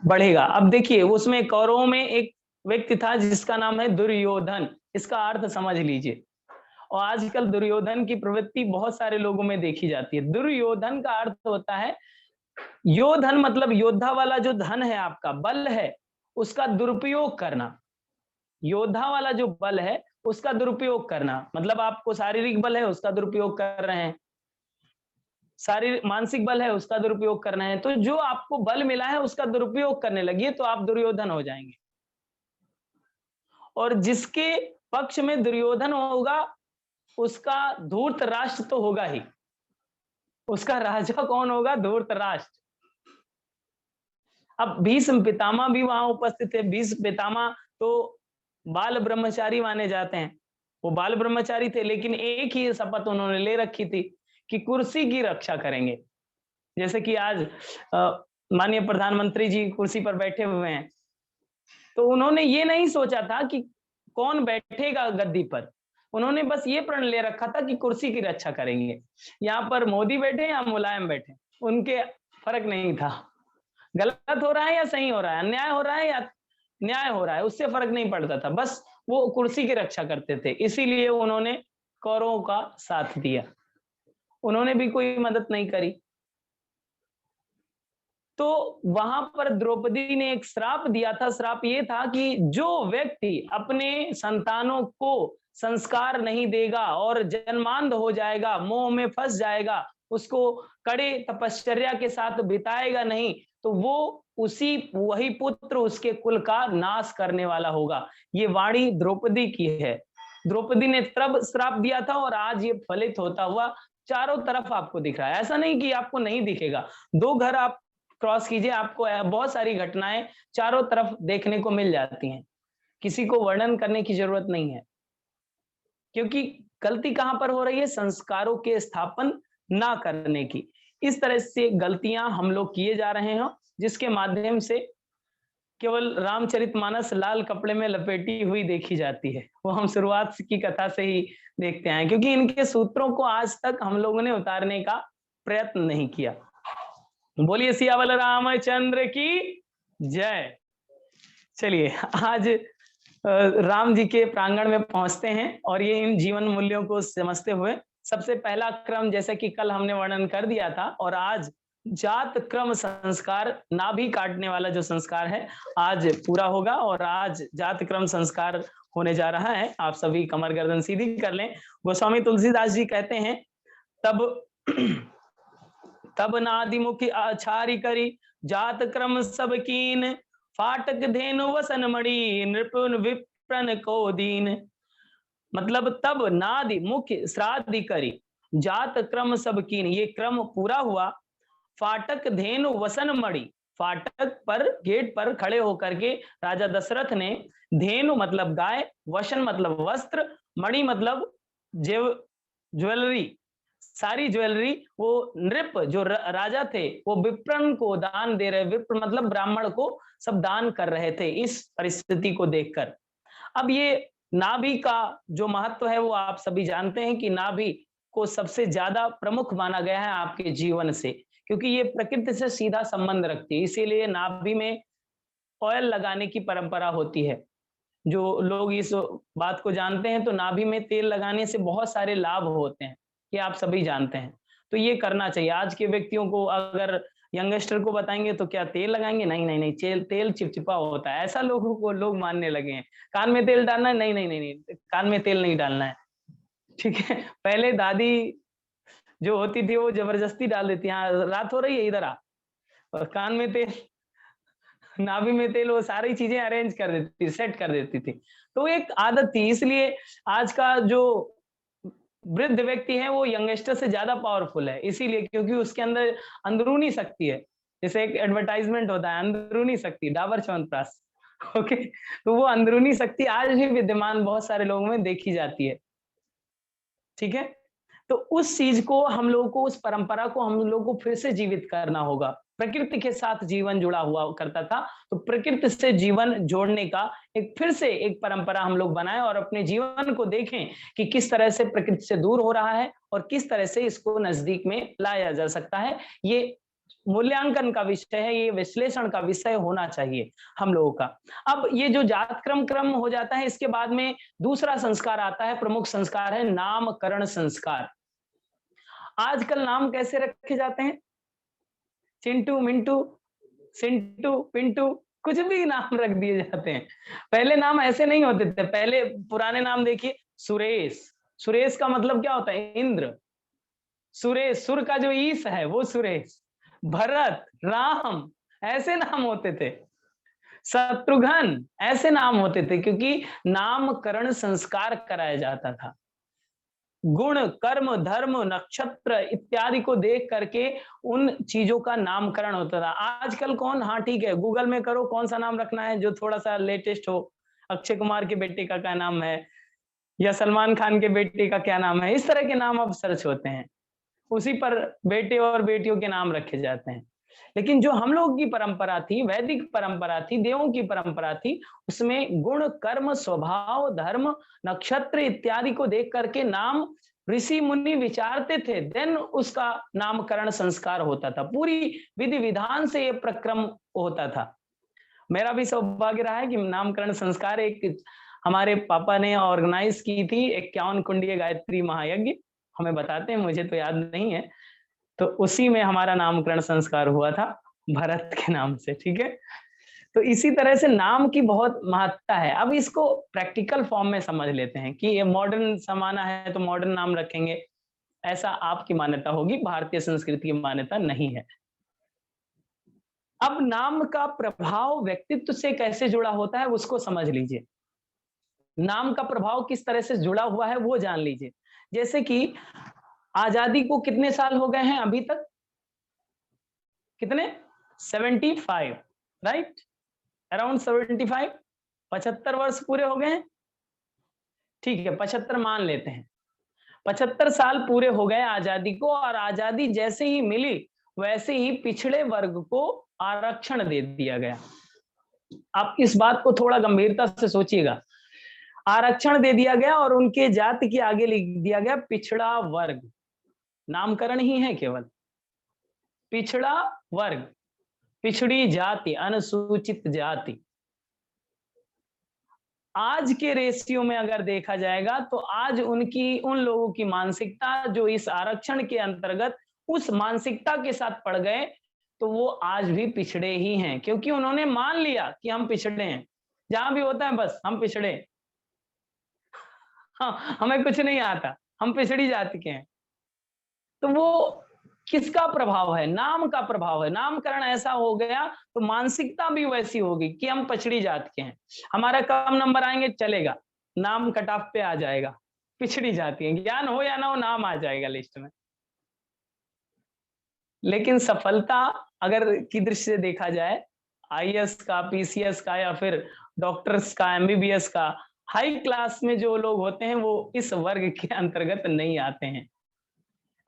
बढ़ेगा। अब देखिए उसमें कौरवों में एक व्यक्ति था जिसका नाम है दुर्योधन। इसका अर्थ समझ लीजिए। और आजकल दुर्योधन की प्रवृत्ति बहुत सारे लोगों में देखी जाती है। दुर्योधन का अर्थ होता है योधन, मतलब योद्धा वाला जो धन है, आपका बल है, उसका दुरुपयोग करना। योद्धा वाला जो बल है उसका दुरुपयोग करना, मतलब आपको शारीरिक बल है उसका दुरुपयोग कर रहे हैं, शारीरिक मानसिक बल है उसका दुरुपयोग करना है। तो जो आपको बल मिला है उसका दुरुपयोग करने लगिए तो आप दुर्योधन हो जाएंगे। और जिसके पक्ष में दुर्योधन होगा उसका धूर्त राष्ट्र तो होगा ही। उसका राजा कौन होगा? धूर्त राष्ट्र। अब भीष्म पितामह भी वहां उपस्थित थे। भीष्म पितामह तो बाल ब्रह्मचारी माने जाते हैं। वो बाल ब्रह्मचारी थे, लेकिन एक ही शपथ उन्होंने ले रखी थी कि कुर्सी की रक्षा करेंगे। जैसे कि आज माननीय प्रधानमंत्री जी कुर्सी पर बैठे हुए हैं, तो उन्होंने ये नहीं सोचा था कि कौन बैठेगा गद्दी पर। उन्होंने बस ये प्रण ले रखा था कि कुर्सी की रक्षा करेंगे। यहाँ पर मोदी बैठे या मुलायम बैठे, उनके फर्क नहीं था। गलत हो रहा है या सही हो रहा है, अन्याय हो रहा है या न्याय हो रहा है, उससे फर्क नहीं पड़ता था। बस वो कुर्सी की रक्षा करते थे, इसीलिए उन्होंने कौरवों का साथ दिया। उन्होंने भी कोई मदद नहीं करी। तो वहां पर द्रौपदी ने एक श्राप दिया था। श्राप ये था कि जो व्यक्ति अपने संतानों को संस्कार नहीं देगा और जन्मांध हो जाएगा, मोह में फंस जाएगा, उसको कड़े तपश्चर्या के साथ बिताएगा नहीं, तो वो वही पुत्र उसके कुल का नाश करने वाला होगा। ये वाणी द्रौपदी की है। द्रौपदी ने तब श्राप दिया था और आज ये फलित होता हुआ चारों तरफ आपको दिख रहा है। ऐसा नहीं कि आपको नहीं दिखेगा, 2 घर आप क्रॉस कीजिए, आपको बहुत सारी घटनाएं चारों तरफ देखने को मिल जाती हैं। किसी को वर्णन करने की जरूरत नहीं है, क्योंकि गलती कहां पर हो रही है? संस्कारों के स्थापन ना करने की। इस तरह से गलतियां हम लोग किए जा रहे हैं, जिसके माध्यम से केवल रामचरितमानस लाल कपड़े में लपेटी हुई देखी जाती है। वो हम शुरुआत की कथा से ही देखते हैं, क्योंकि इनके सूत्रों को आज तक हम लोगों ने उतारने का प्रयत्न नहीं किया। बोलिए सियावल रामचंद्र की जय। चलिए आज राम जी के प्रांगण में पहुंचते हैं और ये इन जीवन मूल्यों को समझते हुए सबसे पहला क्रम, जैसे कि कल हमने वर्णन कर दिया था, और आज जात क्रम संस्कार, नाभि काटने वाला जो संस्कार है आज पूरा होगा। और आज जात क्रम संस्कार होने जा रहा है। आप सभी कमर गर्दन सीधी कर लें। गोस्वामी तुलसीदास जी कहते हैं, तब नादि मुखी आछारी करी, जात क्रम सब कीन, फाटक धेनु वसन मणि, नृपुन विप्रन को दीन। मतलब तब नादि मुख्य श्राद्धि करी, जात क्रम सब कीन, ये क्रम पूरा हुआ। फाटक धेनु वसन मणि, फाटक पर गेट पर खड़े होकर के राजा दशरथ ने धेनु मतलब गाय, वसन मतलब वस्त्र, मणि मतलब ज्वेलरी, सारी ज्वेलरी वो नृप जो राजा थे वो विप्रन को दान दे रहे। विप्र मतलब ब्राह्मण को सब दान कर रहे थे इस परिस्थिति को देखकर। अब ये नाभि का जो महत्व है वो आप सभी जानते हैं कि नाभि को सबसे ज्यादा प्रमुख माना गया है आपके जीवन से, क्योंकि ये प्रकृति से सीधा संबंध रखती है। इसीलिए नाभि में ऑयल लगाने की परंपरा होती है। जो लोग इस बात को जानते हैं तो नाभि में तेल लगाने से बहुत सारे लाभ होते हैं, ये आप सभी जानते हैं। तो ये करना चाहिए। आज के व्यक्तियों को अगर यंगस्टर को बताएंगे तो क्या तेल लगाएंगे? नहीं नहीं नहीं, तेल चिपचिपा होता है, ऐसा लोगों को लोग मानने लगे हैं। कान में तेल डालना है? नहीं नहीं नहीं नहीं, कान में तेल नहीं डालना है। ठीक है, पहले दादी जो होती थी वो जबरदस्ती डाल देती, हाँ रात हो रही है इधर आ, और कान में तेल, नाभि में तेल, वो सारी चीजें अरेंज कर देती, सेट कर देती थी। तो एक आदत थी। इसलिए आज का जो वृद्ध व्यक्ति है वो यंगस्टर से ज्यादा पावरफुल है, इसीलिए क्योंकि उसके अंदर अंदरूनी शक्ति है। जैसे एक एडवर्टाइजमेंट होता है, अंदरूनी शक्ति, डाबर च्यवनप्राश। ओके, तो वो अंदरूनी शक्ति आज भी विद्यमान बहुत सारे लोगों में देखी जाती है। ठीक है, तो उस चीज को हम लोगों को, उस परंपरा को हम लोगों को फिर से जीवित करना होगा। प्रकृति के साथ जीवन जुड़ा हुआ करता था, तो प्रकृति से जीवन जोड़ने का एक फिर से एक परंपरा हम लोग बनाएं और अपने जीवन को देखें कि किस तरह से प्रकृति से दूर हो रहा है और किस तरह से इसको नजदीक में लाया जा सकता है। ये मूल्यांकन का विषय है, ये विश्लेषण का विषय होना चाहिए हम लोगों का। अब ये जो जात क्रम हो जाता है, इसके बाद में दूसरा संस्कार आता है, प्रमुख संस्कार है नामकरण संस्कार। आजकल नाम कैसे रखे जाते हैं? चिंटू, मिंटू, सिंटू, पिंटू, कुछ भी नाम रख दिए जाते हैं। पहले नाम ऐसे नहीं होते थे। पहले पुराने नाम देखिए, सुरेश, सुरेश का मतलब क्या होता है? इंद्र। सुरेश, सुर का जो ईश है वो सुरेश। भरत, राम, ऐसे नाम होते थे। शत्रुघ्न, ऐसे नाम होते थे, क्योंकि नामकरण संस्कार कराया जाता था। गुण, कर्म, धर्म, नक्षत्र इत्यादि को देख करके उन चीजों का नामकरण होता था। आजकल कौन, हाँ ठीक है, गूगल में करो कौन सा नाम रखना है जो थोड़ा सा लेटेस्ट हो। अक्षय कुमार के बेटे का क्या नाम है, या सलमान खान के बेटे का क्या नाम है, इस तरह के नाम अब सर्च होते हैं, उसी पर बेटे और बेटियों के नाम रखे जाते हैं। लेकिन जो हम लोगों की परंपरा थी, वैदिक परंपरा थी, देवों की परंपरा थी, उसमें गुण, कर्म, स्वभाव, धर्म, नक्षत्र इत्यादि को देख करके नाम ऋषि मुनि विचारते थे, देन उसका नामकरण संस्कार होता था। पूरी विधि विधान से ये प्रक्रम होता था। मेरा भी सौभाग्य रहा है कि नामकरण संस्कार एक हमारे पापा ने ऑर्गेनाइज की थी, 51 कुंडीय गायत्री महायज्ञ, हमें बताते हैं, मुझे तो याद नहीं है। तो उसी में हमारा नामकरण संस्कार हुआ था भरत के नाम से, ठीक है। तो इसी तरह से नाम की बहुत महत्ता है। अब इसको प्रैक्टिकल फॉर्म में समझ लेते हैं कि ये मॉडर्न जमाना है तो मॉडर्न नाम रखेंगे, ऐसा आपकी मान्यता होगी, भारतीय संस्कृति की मान्यता नहीं है। अब नाम का प्रभाव व्यक्तित्व से कैसे जुड़ा होता है उसको समझ लीजिए। नाम का प्रभाव किस तरह से जुड़ा हुआ है वो जान लीजिए। जैसे कि आजादी को कितने साल हो गए हैं अभी तक? कितने? 75, राइट? अराउंड 75, 75 वर्ष पूरे हो गए हैं। ठीक है, 75 मान लेते हैं। 75 साल पूरे हो गए आजादी को, और आजादी जैसे ही मिली वैसे ही पिछड़े वर्ग को आरक्षण दे दिया गया। आप इस बात को थोड़ा गंभीरता से सोचिएगा। आरक्षण दे दिया गया और उनके जाति के आगे लिख दिया गया पिछड़ा वर्ग। नामकरण ही है केवल, पिछड़ा वर्ग, पिछड़ी जाति, अनुसूचित जाति। आज के रेशियो में अगर देखा जाएगा तो आज उन लोगों की मानसिकता जो इस आरक्षण के अंतर्गत उस मानसिकता के साथ पड़ गए, तो वो आज भी पिछड़े ही हैं, क्योंकि उन्होंने मान लिया कि हम पिछड़े हैं। जहां भी होता है बस हम पिछड़े, हाँ हमें कुछ नहीं आता, हम पिछड़ी जाति के हैं। तो वो किसका प्रभाव है? नाम का प्रभाव है। नामकरण ऐसा हो गया तो मानसिकता भी वैसी होगी कि हम पिछड़ी जाति के हैं, हमारा कम नंबर आएंगे चलेगा, नाम कट ऑफ पे आ जाएगा, पिछड़ी जाति है, ज्ञान हो या ना हो नाम आ जाएगा लिस्ट में। लेकिन सफलता अगर की दृष्टि से देखा जाए, आईएएस का, पीसीएस का, या फिर डॉक्टर्स का, एमबीबीएस का, हाई क्लास में जो लोग होते हैं वो इस वर्ग के अंतर्गत नहीं आते हैं।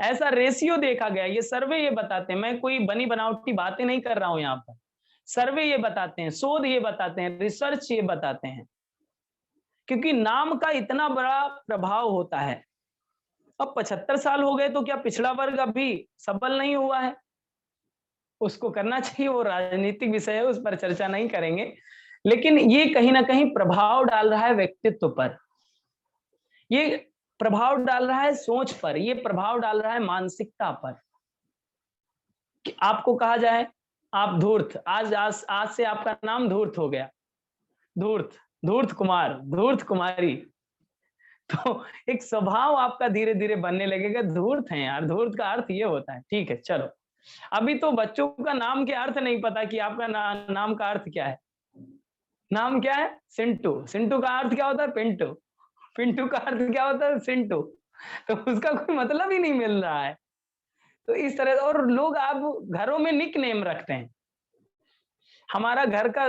ऐसा रेशियो देखा गया, ये सर्वे ये बताते हैं, मैं कोई बनी बनावटी बातें नहीं कर रहा हूं यहाँ पर। सर्वे ये बताते हैं, शोध ये बताते हैं, रिसर्च ये बताते हैं, क्योंकि नाम का इतना बड़ा प्रभाव होता है। अब 75 साल हो गए तो क्या पिछड़ा वर्ग अभी सबल नहीं हुआ है? उसको करना चाहिए, वो राजनीतिक विषय है, उस पर चर्चा नहीं करेंगे। लेकिन ये कहीं ना कहीं प्रभाव डाल रहा है व्यक्तित्व पर, ये प्रभाव डाल रहा है सोच पर, ये प्रभाव डाल रहा है मानसिकता पर। कि आपको कहा जाए आप धूर्त, आज से आपका नाम धूर्त हो गया, धूर्त, धूर्त कुमार, धूर्त कुमारी, तो एक स्वभाव आपका धीरे धीरे बनने लगेगा, धूर्त है यार, धूर्त का अर्थ ये होता है। ठीक है चलो, अभी तो बच्चों का नाम के अर्थ नहीं पता कि आपका नाम का अर्थ क्या है। नाम क्या है? सिंटू, सिंटू का अर्थ क्या होता है? पिंटू, पिंटू का अर्थ क्या होता है? सिंटू, तो उसका कोई मतलब ही नहीं मिल रहा है। तो इस तरह, और लोग अब घरों में निक नेम रखते हैं। हमारा घर का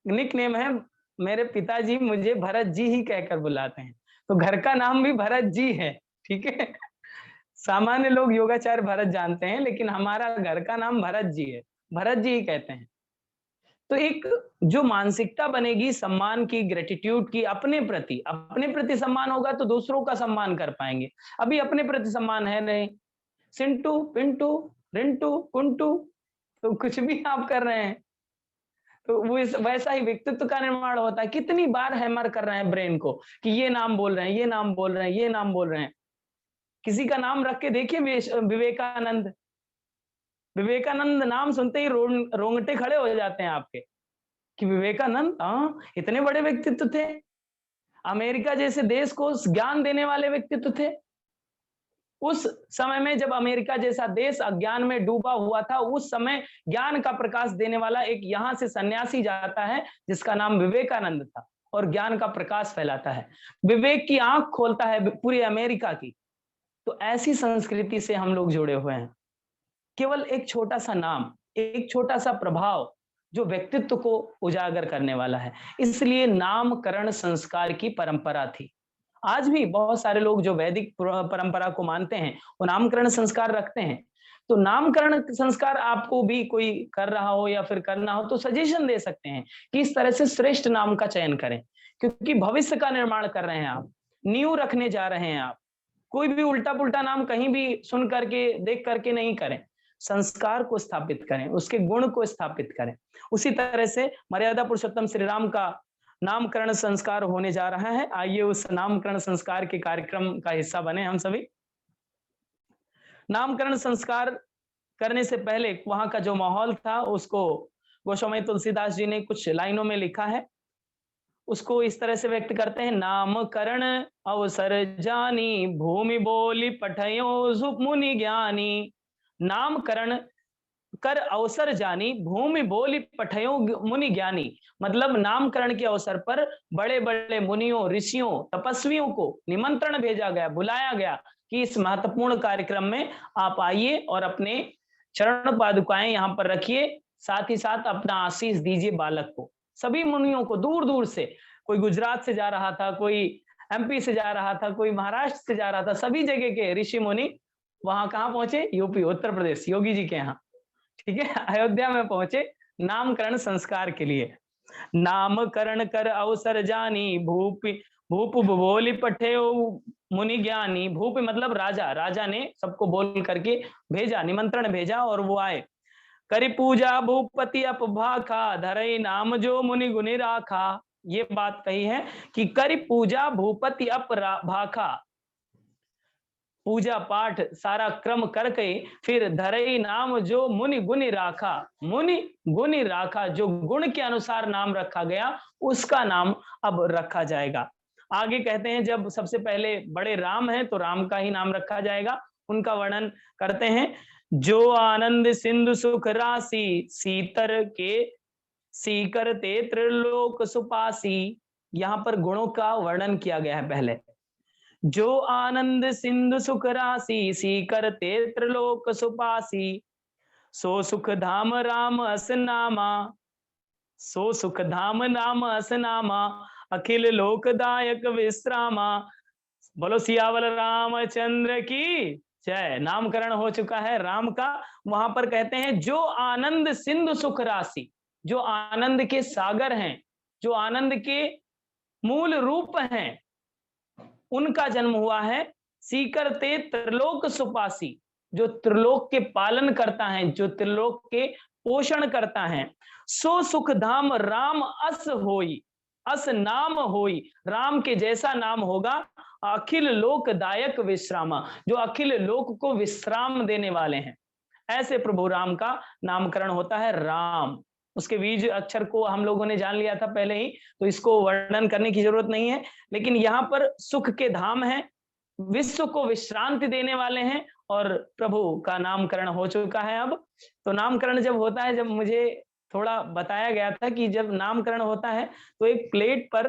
निक नेम है, मेरे पिताजी मुझे भरत जी ही कहकर बुलाते हैं, तो घर का नाम भी भरत जी है, ठीक है। सामान्य लोग योगाचार्य भरत जानते हैं, लेकिन हमारा घर का नाम भरत जी है, भरत जी ही कहते हैं। तो एक जो मानसिकता बनेगी सम्मान की, ग्रेटिट्यूड की, अपने प्रति सम्मान होगा तो दूसरों का सम्मान कर पाएंगे। अभी अपने प्रति सम्मान है नहीं, सिंटू, पिंटू, रिंटू, कुंटू, तो कुछ भी आप कर रहे हैं। तो वो वैसा ही व्यक्तित्व का निर्माण होता है। कितनी बार हैमर कर रहे हैं ब्रेन को कि ये नाम बोल रहे हैं, ये नाम बोल रहे हैं, ये नाम बोल रहे हैं। किसी का नाम रख के देखिए, विवेकानंद, विवेकानंद नाम सुनते ही रोंगटे खड़े हो जाते हैं आपके, कि विवेकानंद, हाँ इतने बड़े व्यक्तित्व थे, अमेरिका जैसे देश को ज्ञान देने वाले व्यक्तित्व थे। उस समय में जब अमेरिका जैसा देश अज्ञान में डूबा हुआ था, उस समय ज्ञान का प्रकाश देने वाला एक यहां से सन्यासी जाता है जिसका नाम विवेकानंद था, और ज्ञान का प्रकाश फैलाता है, विवेक की आंख खोलता है पूरी अमेरिका की। तो ऐसी संस्कृति से हम लोग जुड़े हुए हैं। केवल एक छोटा सा नाम, एक छोटा सा प्रभाव जो व्यक्तित्व को उजागर करने वाला है। इसलिए नामकरण संस्कार की परंपरा थी। आज भी बहुत सारे लोग जो वैदिक परंपरा को मानते हैं वो नामकरण संस्कार रखते हैं। तो नामकरण संस्कार आपको भी कोई कर रहा हो या फिर करना हो तो सजेशन दे सकते हैं कि इस तरह से श्रेष्ठ नाम का चयन करें, क्योंकि भविष्य का निर्माण कर रहे हैं आप, नींव रखने जा रहे हैं आप। कोई भी उल्टा पुल्टा नाम कहीं भी सुन करके, देख करके नहीं करें, संस्कार को स्थापित करें, उसके गुण को स्थापित करें। उसी तरह से मर्यादा पुरुषोत्तम श्री राम का नामकरण संस्कार होने जा रहा है। आइए उस नामकरण संस्कार के कार्यक्रम का हिस्सा बने हम सभी। नामकरण संस्कार करने से पहले वहां का जो माहौल था उसको गोस्वामी तुलसीदास जी ने कुछ लाइनों में लिखा है। उसको इस तरह से व्यक्त करते हैं, नामकरण अवसर जानी भूमि बोली पठयो मुनि ज्ञानी। नामकरण कर अवसर जानी भूमि बोली पठयो मुनि ज्ञानी। मतलब नामकरण के अवसर पर बड़े बड़े मुनियों, ऋषियों, तपस्वियों को निमंत्रण भेजा गया, बुलाया गया कि इस महत्वपूर्ण कार्यक्रम में आप आइए और अपने चरण पादुकाएं यहाँ पर रखिए, साथ ही साथ अपना आशीष दीजिए बालक को। सभी मुनियों को दूर दूर से, कोई गुजरात से जा रहा था, कोई एमपी से जा रहा था, कोई महाराष्ट्र से जा रहा था, सभी जगह के ऋषि मुनि वहां कहाँ पहुंचे? यूपी, उत्तर प्रदेश, योगी जी के यहाँ। ठीक है, अयोध्या में पहुंचे नामकरण संस्कार के लिए। नामकरण कर अवसर जानी भूपि भूप बोली पठे मुनि ज्ञानी। भूप मतलब राजा, राजा ने सबको बोल करके भेजा, निमंत्रण भेजा और वो आए। करी पूजा भूपति अपभाखा धरई नाम जो मुनि गुनि राखा। ये बात कही है कि करी पूजा भूपति अप भाखा, पूजा पाठ सारा क्रम करके फिर धरई नाम जो मुनि गुनि राखा। मुनि गुनि राखा, जो गुण के अनुसार नाम रखा गया उसका नाम अब रखा जाएगा। आगे कहते हैं जब सबसे पहले बड़े राम हैं तो राम का ही नाम रखा जाएगा। उनका वर्णन करते हैं, जो आनंद सिंधु सुख राशि सीतर के सीकर ते त्रिलोक सुपासी। यहां पर गुणों का वर्णन किया गया है पहले। जो आनंद सिंधु सुख राशि सीकर ते त्रिलोक सुपासी। सो सुख धाम राम असनामा, सो सुख धाम नाम असनामा अखिल लोकदायक विश्रामा। बोलो सियावल रामचंद्र की जय। नामकरण हो चुका है राम का। वहां पर कहते हैं जो आनंद सिंधु सुख राशि, जो आनंद के सागर हैं, जो आनंद के मूल रूप हैं, उनका जन्म हुआ है। सीकर ते त्रिलोक सुपासी, जो त्रिलोक के पालन करता है, जो त्रिलोक के पोषण करता है। सो सुख धाम राम अस होई, अस नाम होई, राम के जैसा नाम होगा। अखिल लोकदायक विश्रामा, जो अखिल लोक को विश्राम देने वाले हैं। ऐसे प्रभु राम का नामकरण होता है राम। उसके बीज अक्षर को हम लोगों ने जान लिया था पहले ही, तो इसको वर्णन करने की जरूरत नहीं है। लेकिन यहाँ पर सुख के धाम है, विश्व को विश्रांति देने वाले हैं, और प्रभु का नामकरण हो चुका है अब। तो नामकरण जब होता है, जब मुझे थोड़ा बताया गया था कि जब नामकरण होता है तो एक प्लेट पर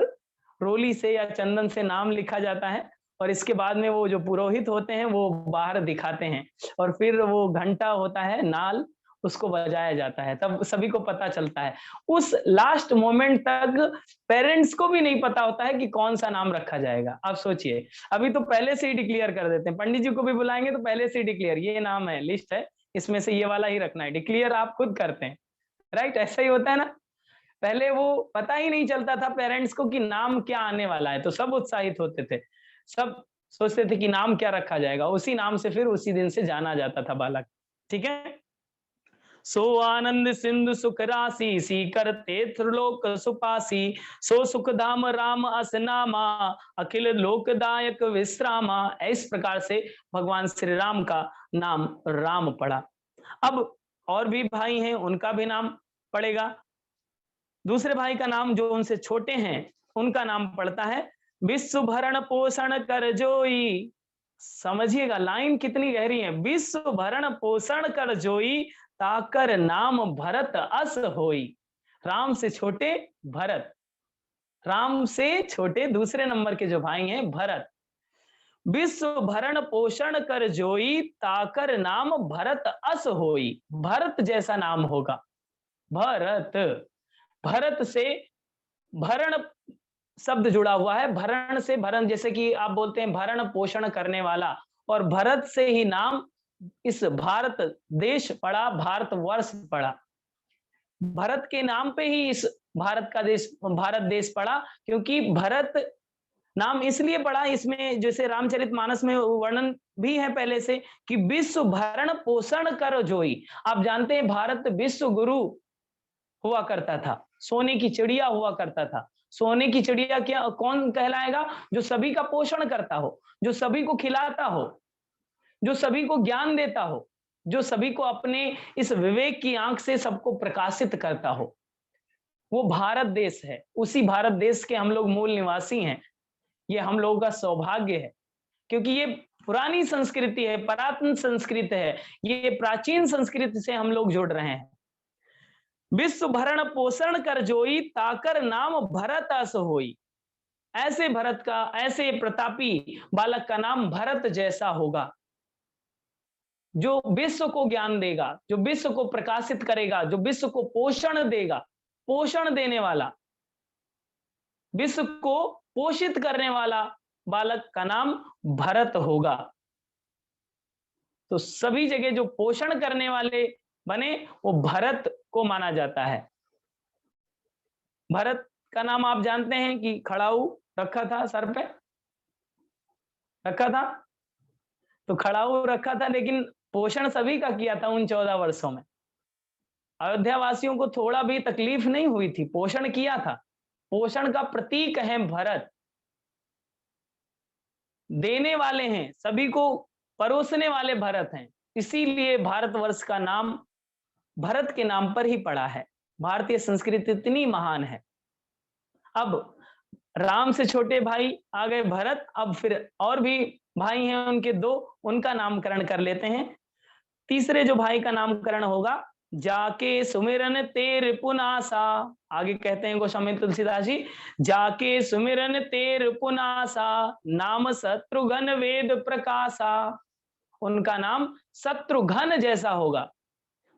रोली से या चंदन से नाम लिखा जाता है, और इसके बाद में वो जो पुरोहित होते हैं वो बाहर दिखाते हैं, और फिर वो घंटा होता है, नाल, उसको बजाया जाता है, तब सभी को पता चलता है। उस लास्ट मोमेंट तक पेरेंट्स को भी नहीं पता होता है कि कौन सा नाम रखा जाएगा। आप सोचिए, अभी तो पहले से ही डिक्लेयर कर देते हैं, पंडित जी को भी बुलाएंगे तो पहले से ही डिक्लेयर, ये नाम है, लिस्ट है, इसमें से ये वाला ही रखना है, डिक्लेयर आप खुद करते हैं। राइट, ऐसा ही होता है ना। पहले वो पता ही नहीं चलता था पेरेंट्स को कि नाम क्या आने वाला है, तो सब उत्साहित होते थे, सब सोचते थे कि नाम क्या रखा जाएगा, उसी नाम से फिर उसी दिन से जाना जाता था बालक। ठीक है। सो आनंद सिंधु सुख राशि सीकर ते त्रिलोक सुपासी। सो सुख धाम राम असनामा अखिल लोकदायक विश्रामा। इस प्रकार से भगवान श्री राम का नाम राम पड़ा। अब और भी भाई हैं, उनका भी नाम पड़ेगा। दूसरे भाई का नाम, जो उनसे छोटे हैं, उनका नाम पड़ता है विश्व भरण पोषण कर जोई। समझिएगा लाइन कितनी गहरी है। विश्व भरण पोषण कर जोई ताकर नाम भरत अस होई। राम से छोटे भरत, राम से छोटे दूसरे नंबर के जो भाई हैं भरत। विश्व भरण पोषण कर जोई ताकर नाम भरत अस होई। भरत जैसा नाम होगा, भरत। भरत से भरण शब्द जुड़ा हुआ है, भरण से भरण, जैसे कि आप बोलते हैं भरण पोषण करने वाला, और भरत से ही नाम इस भारत देश पड़ा, भारतवर्ष पड़ा। भरत के नाम पे ही इस भारत का देश, भारत देश पड़ा, क्योंकि भरत नाम इसलिए पड़ा, इसमें जैसे रामचरितमानस में वर्णन भी है पहले से कि विश्व भरण पोषण कर जोई। आप जानते हैं भारत विश्व गुरु हुआ करता था, सोने की चिड़िया हुआ करता था। सोने की चिड़िया क्या कौन कहलाएगा? जो सभी का पोषण करता हो, जो सभी को खिलाता हो, जो सभी को ज्ञान देता हो, जो सभी को अपने इस विवेक की आंख से सबको प्रकाशित करता हो, वो भारत देश है। उसी भारत देश के हम लोग मूल निवासी हैं। ये हम लोगों का सौभाग्य है, क्योंकि ये पुरानी संस्कृति है, पुरातन संस्कृति है, ये प्राचीन संस्कृति से हम लोग जुड़ रहे हैं। विश्व भरण पोषण कर जोई, ताकर नाम भरत अस होई। ऐसे भरत का, ऐसे प्रतापी बालक का नाम भरत जैसा होगा, जो विश्व को ज्ञान देगा, जो विश्व को प्रकाशित करेगा, जो विश्व को पोषण देगा, पोषण देने वाला, विश्व को पोषित करने वाला बालक का नाम भरत होगा। तो सभी जगह जो पोषण करने वाले बने, वो भरत को माना जाता है। भरत का नाम आप जानते हैं कि खड़ाऊ रखा था, सर पे रखा था, तो खड़ाऊ रखा था, लेकिन पोषण सभी का किया था उन 14 वर्षों में। अयोध्या वासियों को थोड़ा भी तकलीफ नहीं हुई थी, पोषण किया था। पोषण का प्रतीक है भरत, देने वाले हैं, सभी को परोसने वाले भरत हैं। इसीलिए भारतवर्ष का नाम भरत के नाम पर ही पड़ा है। भारतीय संस्कृति इतनी महान है। अब राम से छोटे भाई आ गए भरत, अब फिर और भी भाई हैं उनके दो, उनका नामकरण कर लेते हैं। तीसरे जो भाई का नामकरण होगा, जाके सुमिरन तेर पुनासा। आगे कहते हैं गोस्वामी तुलसीदास जी, जाके सुमिरन तेर पुनासा, नाम शत्रुघ्न वेद प्रकाशा। उनका नाम शत्रुघ्न जैसा होगा,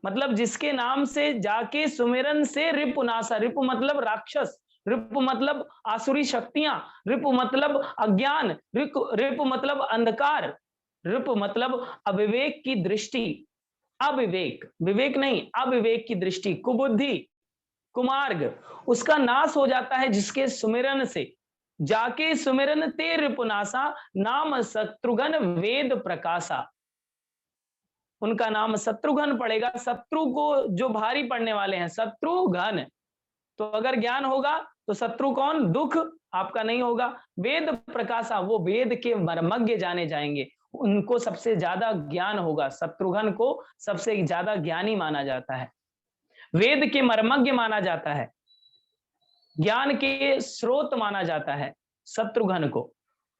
मतलब जिसके नाम से जाके सुमिरन से रिपुनासा, रिपु मतलब राक्षस, रिपु मतलब आसुरी शक्तियां, रिपु मतलब अज्ञान, रिपु मतलब अंधकार, रिपु मतलब अविवेक की दृष्टि, अविवेक, विवेक नहीं, अविवेक की दृष्टि, कुबुद्धि, कुमार्ग, उसका नाश हो जाता है जिसके सुमिरन से। जाके सुमिरन ते रिपुनासा, नाम शत्रुघ्न वेद प्रकाशा। उनका नाम शत्रुघ्न पड़ेगा, शत्रु को जो भारी पड़ने वाले हैं, शत्रुघ्न। तो अगर ज्ञान होगा तो शत्रु कौन, दुख आपका नहीं होगा। वेद प्रकाशा, वो वेद के मर्मज्ञ जाने जाएंगे, उनको सबसे ज्यादा ज्ञान होगा। शत्रुघ्न को सबसे ज्यादा ज्ञानी माना जाता है, वेद के मर्मज्ञ माना जाता है, ज्ञान के स्रोत माना जाता है शत्रुघ्न को।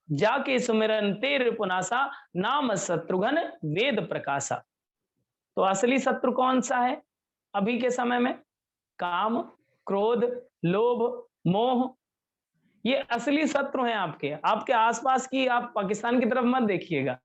जाके सुमिरन तेर पुनासा, नाम शत्रुघ्न वेद प्रकाशा। तो असली शत्रु कौन सा है अभी के समय में? काम, क्रोध, लोभ, मोह, ये असली शत्रु हैं आपके। आपके आसपास की, आप पाकिस्तान की तरफ मत देखिएगा,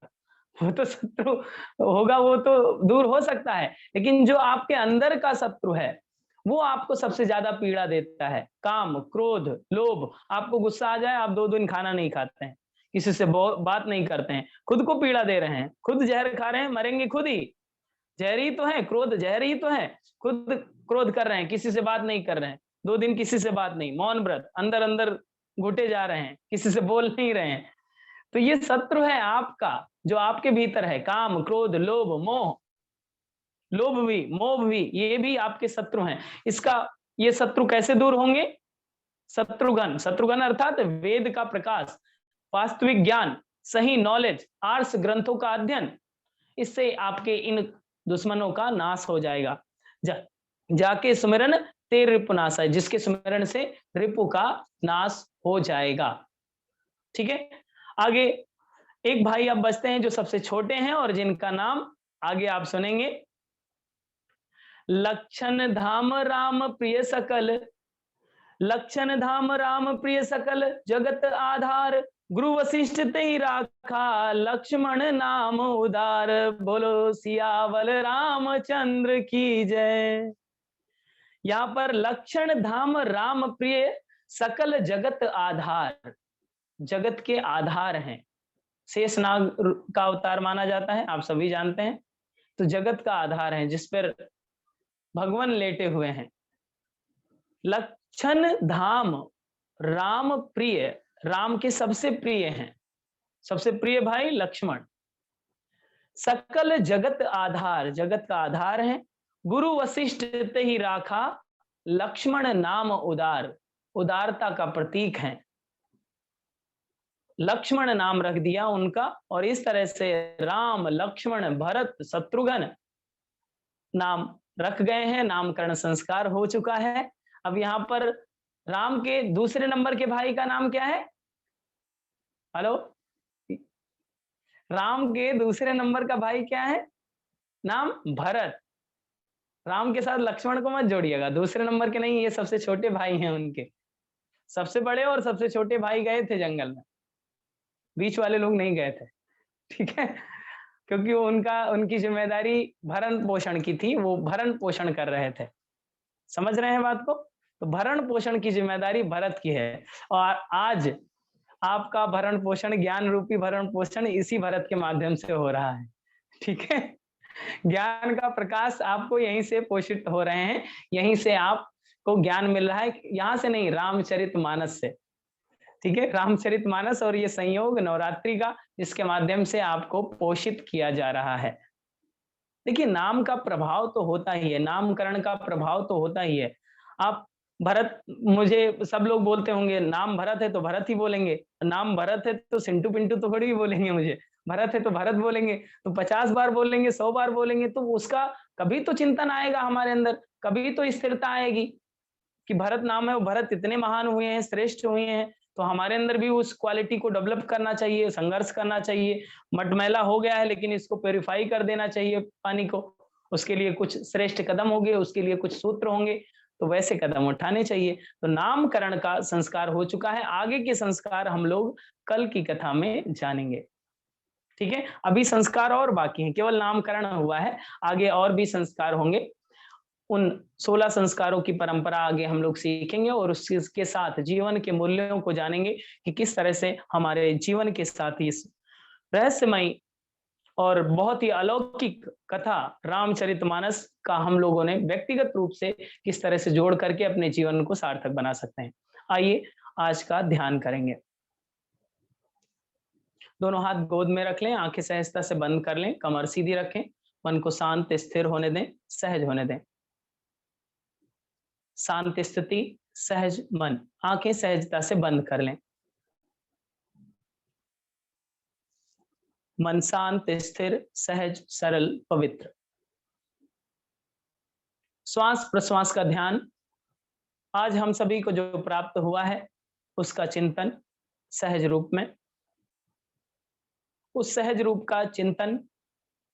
वो तो शत्रु होगा, वो तो दूर हो सकता है, लेकिन जो आपके अंदर का शत्रु है वो आपको सबसे ज्यादा पीड़ा देता है। काम, क्रोध, लोभ, आपको गुस्सा आ जाए, आप 2 दिन खाना नहीं खाते हैं, किसी से बात नहीं करते हैं, खुद को पीड़ा दे रहे हैं, खुद जहर खा रहे हैं, मरेंगे खुद ही, जहर ही तो है क्रोध, जहर ही तो है। खुद क्रोध कर रहे हैं, किसी से बात नहीं कर रहे हैं, 2 दिन किसी से बात नहीं, मौन व्रत, अंदर अंदर घुटे जा रहे हैं, किसी से बोल नहीं रहे हैं। तो ये शत्रु है आपका, जो आपके भीतर है। काम, क्रोध, लोभ, मोह, लोभ भी, मोह भी, ये भी आपके शत्रु हैं। इसका, ये शत्रु कैसे दूर होंगे? शत्रुघ्न, शत्रुघ्न अर्थात वेद का प्रकाश, वास्तविक ज्ञान, सही नॉलेज, आर्ष ग्रंथों का अध्ययन, इससे आपके इन दुश्मनों का नाश हो जाएगा। जाके सुमिरन ते रिपुनाश है, जिसके सुमिरन से रिपु का नाश हो जाएगा। ठीक है, आगे एक भाई अब बचते हैं जो सबसे छोटे हैं और जिनका नाम आगे आप सुनेंगे। लक्षण धाम राम प्रिय सकल, लक्षण धाम राम प्रिय सकल, जगत आधार, गुरु वशिष्ठ ते राखा, लक्ष्मण नाम उदार। बोलो सियावल रामचंद्र की जय। यहाँ पर लक्षण धाम राम प्रिय सकल, जगत आधार, जगत के आधार हैं। शेषनाग का अवतार माना जाता है, आप सभी जानते हैं। तो जगत का आधार है, जिस पर भगवान लेटे हुए हैं। लक्षण धाम राम प्रिय, राम के सबसे प्रिय हैं, सबसे प्रिय भाई लक्ष्मण। सकल जगत आधार, जगत का आधार है। गुरु वशिष्ठ ते ही राखा, लक्ष्मण नाम उदार, उदारता का प्रतीक है। लक्ष्मण नाम रख दिया उनका, और इस तरह से राम, लक्ष्मण, भरत, शत्रुघ्न, नाम रख गए हैं, नामकरण संस्कार हो चुका है। अब यहाँ पर राम के दूसरे नंबर के भाई का नाम क्या है? हेलो, राम के दूसरे नंबर का भाई क्या है? नाम भरत। राम के साथ लक्ष्मण को मत जोड़िएगा, दूसरे नंबर के नहीं, ये सबसे छोटे भाई हैं उनके। सबसे बड़े और सबसे छोटे भाई गए थे जंगल में, बीच वाले लोग नहीं गए थे, ठीक है? क्योंकि वो उनकी जिम्मेदारी भरण पोषण की थी, वो भरण पोषण कर रहे थे। समझ रहे हैं बात को? तो भरण पोषण की जिम्मेदारी भरत की है, और आज आपका भरण पोषण, ज्ञान रूपी भरण पोषण इसी भरत के माध्यम से हो रहा है, ठीक है? ज्ञान का प्रकाश आपको यहीं से पोषित हो रहे हैं, यहीं से आपको ज्ञान मिल रहा है, यहाँ से नहीं, रामचरितमानस से, ठीक है? रामचरितमानस और ये संयोग नवरात्रि का, जिसके माध्यम से आपको पोषित किया जा रहा है। देखिए, नाम का प्रभाव तो होता ही है, नामकरण का प्रभाव तो होता ही है। आप भरत, मुझे सब लोग बोलते होंगे नाम भरत है तो भरत ही बोलेंगे, नाम भरत है तो सिंटू पिंटू तो थोड़ी भी बोलेंगे मुझे, भरत है तो भरत बोलेंगे, तो 50 बार बोलेंगे, 100 बार बोलेंगे, तो उसका कभी तो चिंतन आएगा हमारे अंदर, कभी तो स्थिरता आएगी कि भरत नाम है, वो भरत इतने महान हुए हैं, श्रेष्ठ हुए हैं, तो हमारे अंदर भी उस क्वालिटी को डेवलप करना चाहिए, संघर्ष करना चाहिए। मटमैला हो गया है लेकिन इसको प्यूरिफाई कर देना चाहिए पानी को, उसके लिए कुछ श्रेष्ठ कदम होंगे, उसके लिए कुछ सूत्र होंगे, तो वैसे कदम उठाने चाहिए। तो नामकरण का संस्कार हो चुका है, आगे के संस्कार हम लोग कल की कथा में जानेंगे, ठीक है? अभी संस्कार और बाकी हैं, केवल नामकरण हुआ है, आगे और भी संस्कार होंगे। उन 16 संस्कारों की परंपरा आगे हम लोग सीखेंगे और उसके साथ जीवन के मूल्यों को जानेंगे कि किस तरह से हमारे जीवन के साथ इस रहस्यमयी और बहुत ही अलौकिक कथा रामचरितमानस का हम लोगों ने व्यक्तिगत रूप से किस तरह से जोड़ करके अपने जीवन को सार्थक बना सकते हैं। आइए आज का ध्यान करेंगे। दोनों हाथ गोद में रख लें, आंखें सहजता से बंद कर लें, कमर सीधी रखें, मन को शांत स्थिर होने दें, सहज होने दें। शांत स्थिति, सहज मन, आंखें सहजता से बंद कर लें। मन शांत, स्थिर, सहज, सरल, पवित्र। श्वास प्रश्वास का ध्यान। आज हम सभी को जो प्राप्त हुआ है उसका चिंतन सहज रूप में, उस सहज रूप का चिंतन,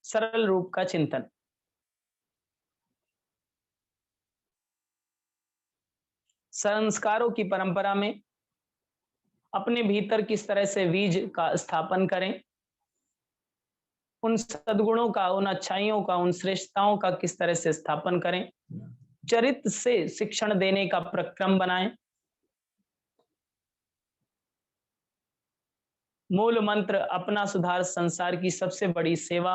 सरल रूप का चिंतन। संस्कारों की परंपरा में अपने भीतर किस तरह से बीज का स्थापन करें, उन सद्गुणों का, उन अच्छाइयों का, उन श्रेष्ठताओं का किस तरह से स्थापन करें, चरित्र से शिक्षण देने का प्रक्रम बनाएं। मूल मंत्र अपना सुधार संसार की सबसे बड़ी सेवा,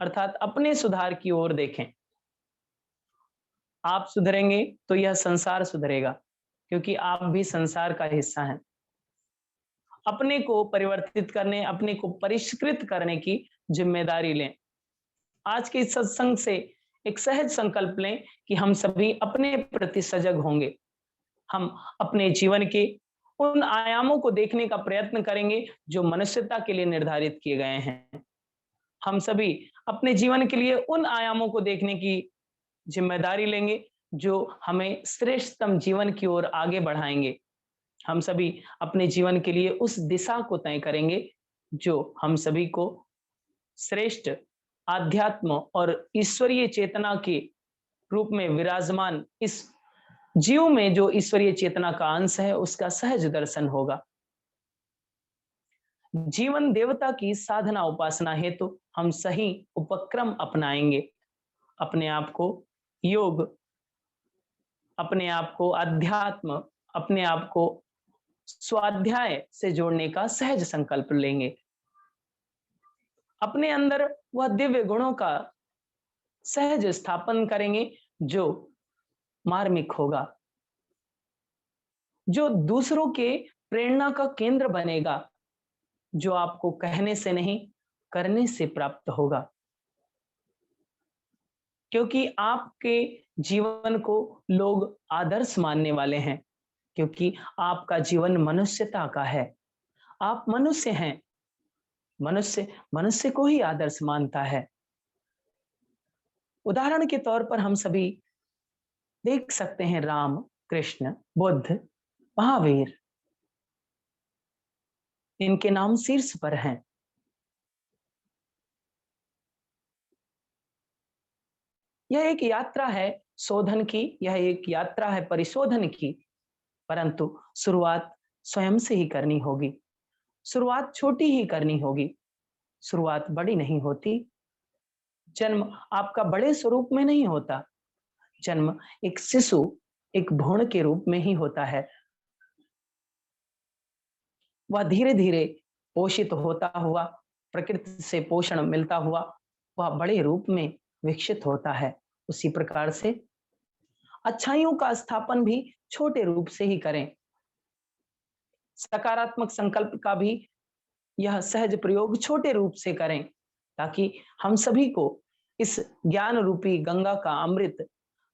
अर्थात अपने सुधार की ओर देखें। आप सुधरेंगे तो यह संसार सुधरेगा, क्योंकि आप भी संसार का हिस्सा हैं। अपने को परिवर्तित करने, अपने को परिष्कृत करने की जिम्मेदारी लें। आज के इस सत्संग से एक सहज संकल्प लें कि हम सभी अपने प्रति सजग होंगे। हम अपने जीवन के उन आयामों को देखने का प्रयत्न करेंगे जो मनुष्यता के लिए निर्धारित किए गए हैं। हम सभी अपने जीवन के लिए उन आयामों को देखने की जिम्मेदारी लेंगे जो हमें श्रेष्ठतम जीवन की ओर आगे बढ़ाएंगे। हम सभी अपने जीवन के लिए उस दिशा को तय करेंगे जो हम सभी को श्रेष्ठ आध्यात्म और ईश्वरीय चेतना के रूप में विराजमान इस जीव में जो ईश्वरीय चेतना का अंश है उसका सहज दर्शन होगा। जीवन देवता की साधना उपासना हेतु तो हम सही उपक्रम अपनाएंगे। अपने आप को योग, अपने आप को अध्यात्म, अपने आप को स्वाध्याय से जोड़ने का सहज संकल्प लेंगे। अपने अंदर वह दिव्य गुणों का सहज स्थापन करेंगे जो मार्मिक होगा, जो दूसरों के प्रेरणा का केंद्र बनेगा, जो आपको कहने से नहीं करने से प्राप्त होगा। क्योंकि आपके जीवन को लोग आदर्श मानने वाले हैं, क्योंकि आपका जीवन मनुष्यता का है। आप मनुष्य हैं, मनुष्य मनुष्य को ही आदर्श मानता है। उदाहरण के तौर पर हम सभी देख सकते हैं राम, कृष्ण, बुद्ध, महावीर, इनके नाम शीर्ष पर हैं। यह एक यात्रा है शोधन की, यह एक यात्रा है परिशोधन की, परंतु शुरुआत स्वयं से ही करनी होगी। शुरुआत छोटी ही करनी होगी, शुरुआत बड़ी नहीं होती। जन्म आपका बड़े स्वरूप में नहीं होता, जन्म एक शिशु, एक भ्रूण के रूप में ही होता है। वह धीरे धीरे पोषित होता हुआ, प्रकृति से पोषण मिलता हुआ, वह बड़े रूप में विकसित होता है। उसी प्रकार से अच्छाइयों का स्थापन भी छोटे रूप से ही करें। सकारात्मक संकल्प का भी यह सहज प्रयोग छोटे रूप से करें, ताकि हम सभी को इस ज्ञान रूपी गंगा का अमृत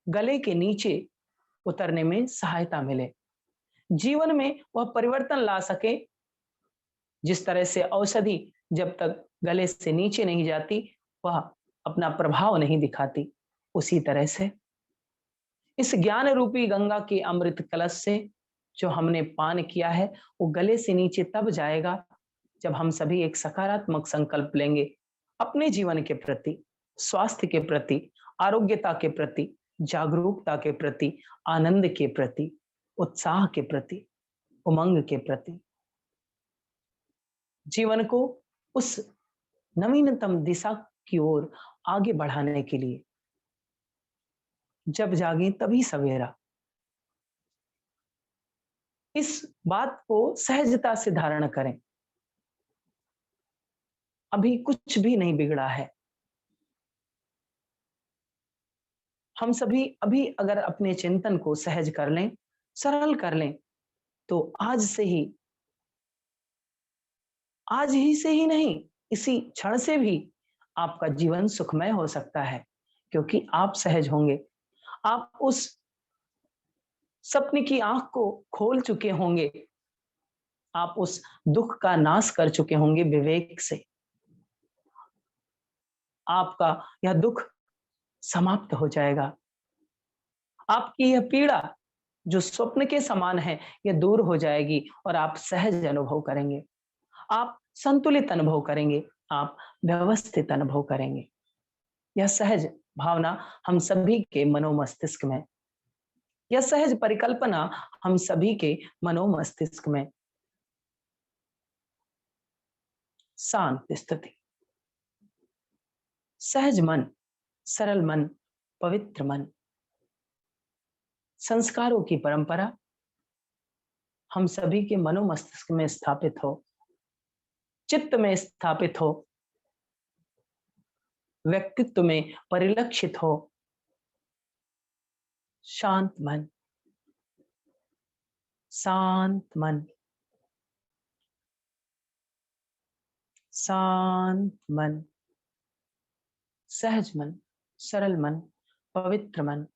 गले के नीचे उतरने में सहायता मिले। जीवन में वह परिवर्तन ला सके, जिस तरह से औषधि जब तक गले से नीचे नहीं जाती वह अपना प्रभाव नहीं दिखाती, उसी तरह से इस ज्ञान रूपी गंगा के अमृत कलश से जो हमने पान किया है वो गले से नीचे तब जाएगा जब हम सभी एक सकारात्मक संकल्प लेंगे अपने जीवन के प्रति, स्वास्थ्य के प्रति, आरोग्यता के प्रति, जागरूकता के प्रति, आनंद के प्रति, उत्साह के प्रति, उमंग के प्रति। जीवन को उस नवीनतम दिशा की ओर आगे बढ़ाने के लिए जब जागे तभी सवेरा, इस बात को सहजता से धारण करें। अभी कुछ भी नहीं बिगड़ा है। हम सभी अभी अगर अपने चिंतन को सहज कर लें, सरल कर लें, तो आज ही से ही नहीं, इसी क्षण से भी आपका जीवन सुखमय हो सकता है, क्योंकि आप सहज होंगे। आप उस सपने की आंख को खोल चुके होंगे, आप उस दुख का नाश कर चुके होंगे विवेक से। आपका यह दुख समाप्त हो जाएगा। आपकी यह पीड़ा जो स्वप्न के समान है, यह दूर हो जाएगी और आप सहज अनुभव करेंगे, आप संतुलित अनुभव करेंगे, आप व्यवस्थित अनुभव करेंगे। यह सहज भावना हम सभी के मनोमस्तिष्क में, यह सहज परिकल्पना हम सभी के मनोमस्तिष्क में शांत स्थिति, सहज मन, सरल मन, पवित्र मन, संस्कारों की परंपरा हम सभी के मनोमस्तिष्क में स्थापित हो, चित्त में स्थापित हो, व्यक्तित्व में परिलक्षित हो। शांत मन, शांत मन, शांत मन, सहज मन, सरल मन, पवित्र मन।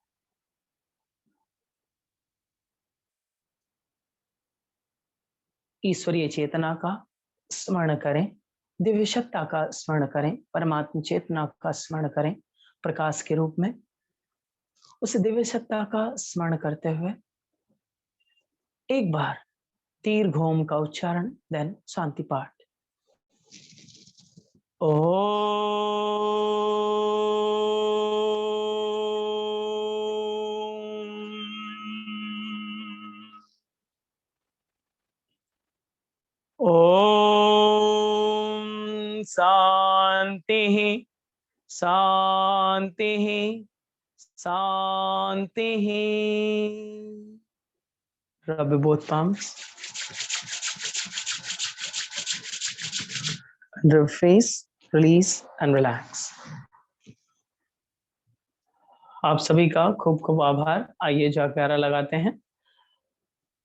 ईश्वरीय चेतना का स्मरण करें, दिव्य सत्ता का स्मरण करें, परमात्मा चेतना का स्मरण करें प्रकाश के रूप में। उस दिव्य सत्ता का स्मरण करते हुए एक बार दीर्घ ओम का उच्चारण, देन शांति पाठ। ओम शांति शांति शांति। रब both palms under face, release and relax। आप सभी का खूब खूब आभार। आइए जयकारा लगाते हैं।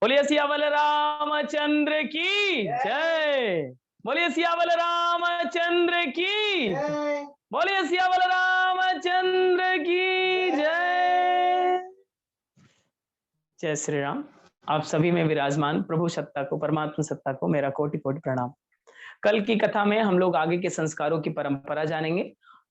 बोलिए सियावल रामचंद्र की जय, बोलिए सियावल रामचंद्र की, बोलिए सियावल रामचंद्र की जय। जय श्री राम। आप सभी में विराजमान प्रभु सत्ता को, परमात्मा सत्ता को मेरा कोटि कोटि प्रणाम। कल की कथा में हम लोग आगे के संस्कारों की परंपरा जानेंगे।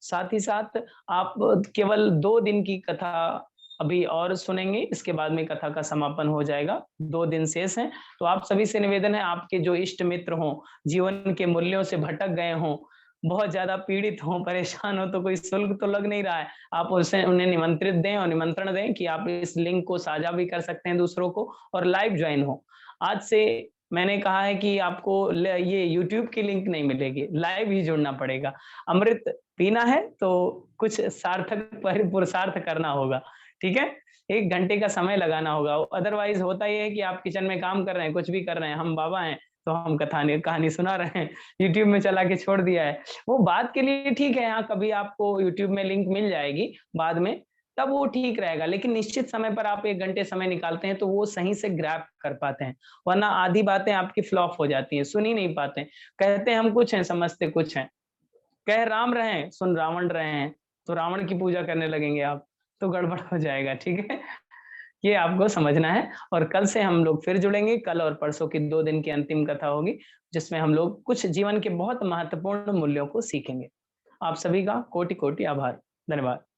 साथ ही साथ आप केवल 2 दिन की कथा अभी और सुनेंगे, इसके बाद में कथा का समापन हो जाएगा, 2 दिन शेष हैं। तो आप सभी से निवेदन है, आपके जो इष्ट मित्र हों, जीवन के मूल्यों से भटक गए हों, बहुत ज़्यादा पीड़ित हों, परेशान हों, तो कोई शुल्क तो लग नहीं रहा है। आप उसे उन्हें निमंत्रित दें और निमंत्रण दें कि आप इस लिंक को साझा भी कर सकते हैं दूसरों को और लाइव जॉइन हो। आज से मैंने कहा है कि आपको ये यूट्यूब की लिंक नहीं मिलेगी, लाइव ही जुड़ना पड़ेगा। अमृत पीना है तो कुछ सार्थक पुरुषार्थ करना होगा, ठीक है? 1 घंटे का समय लगाना होगा, अदरवाइज़ होता ये है कि आप किचन में काम कर रहे हैं, कुछ भी कर रहे हैं, हम बाबा हैं, तो हम कहानी सुना रहे हैं, यूट्यूब में चला के छोड़ दिया है। वो बात के लिए ठीक है, हाँ, कभी आपको यूट्यूब में लिंक मिल जाएगी बाद में, तब वो ठीक रहेगा, लेकिन निश्चित समय पर आप 1 घंटे समय निकालते हैं, तो वो सही से ग्रैब कर पाते हैं, वरना आधी बातें आपकी फ्लॉप हो जाती हैं, सुन ही नहीं पाते हैं। कहते हैं हम कुछ हैं, समझते कुछ हैं। कह राम रहे हैं, सुन रावण रहे हैं, तो रावण की पूजा करने लगेंगे आप, तो गड़बड़ हो जाएगा, ठीक है? ये आपको समझना है और कल से हम लोग फिर जुड़ेंगे, कल और परसों की 2 दिन की अंतिम कथा होगी, जिसमें हम लोग कुछ जीवन के बहुत महत्वपूर्ण मूल्यों को सीखेंगे। आप सभी का कोटि-कोटि आभार। धन्यवाद।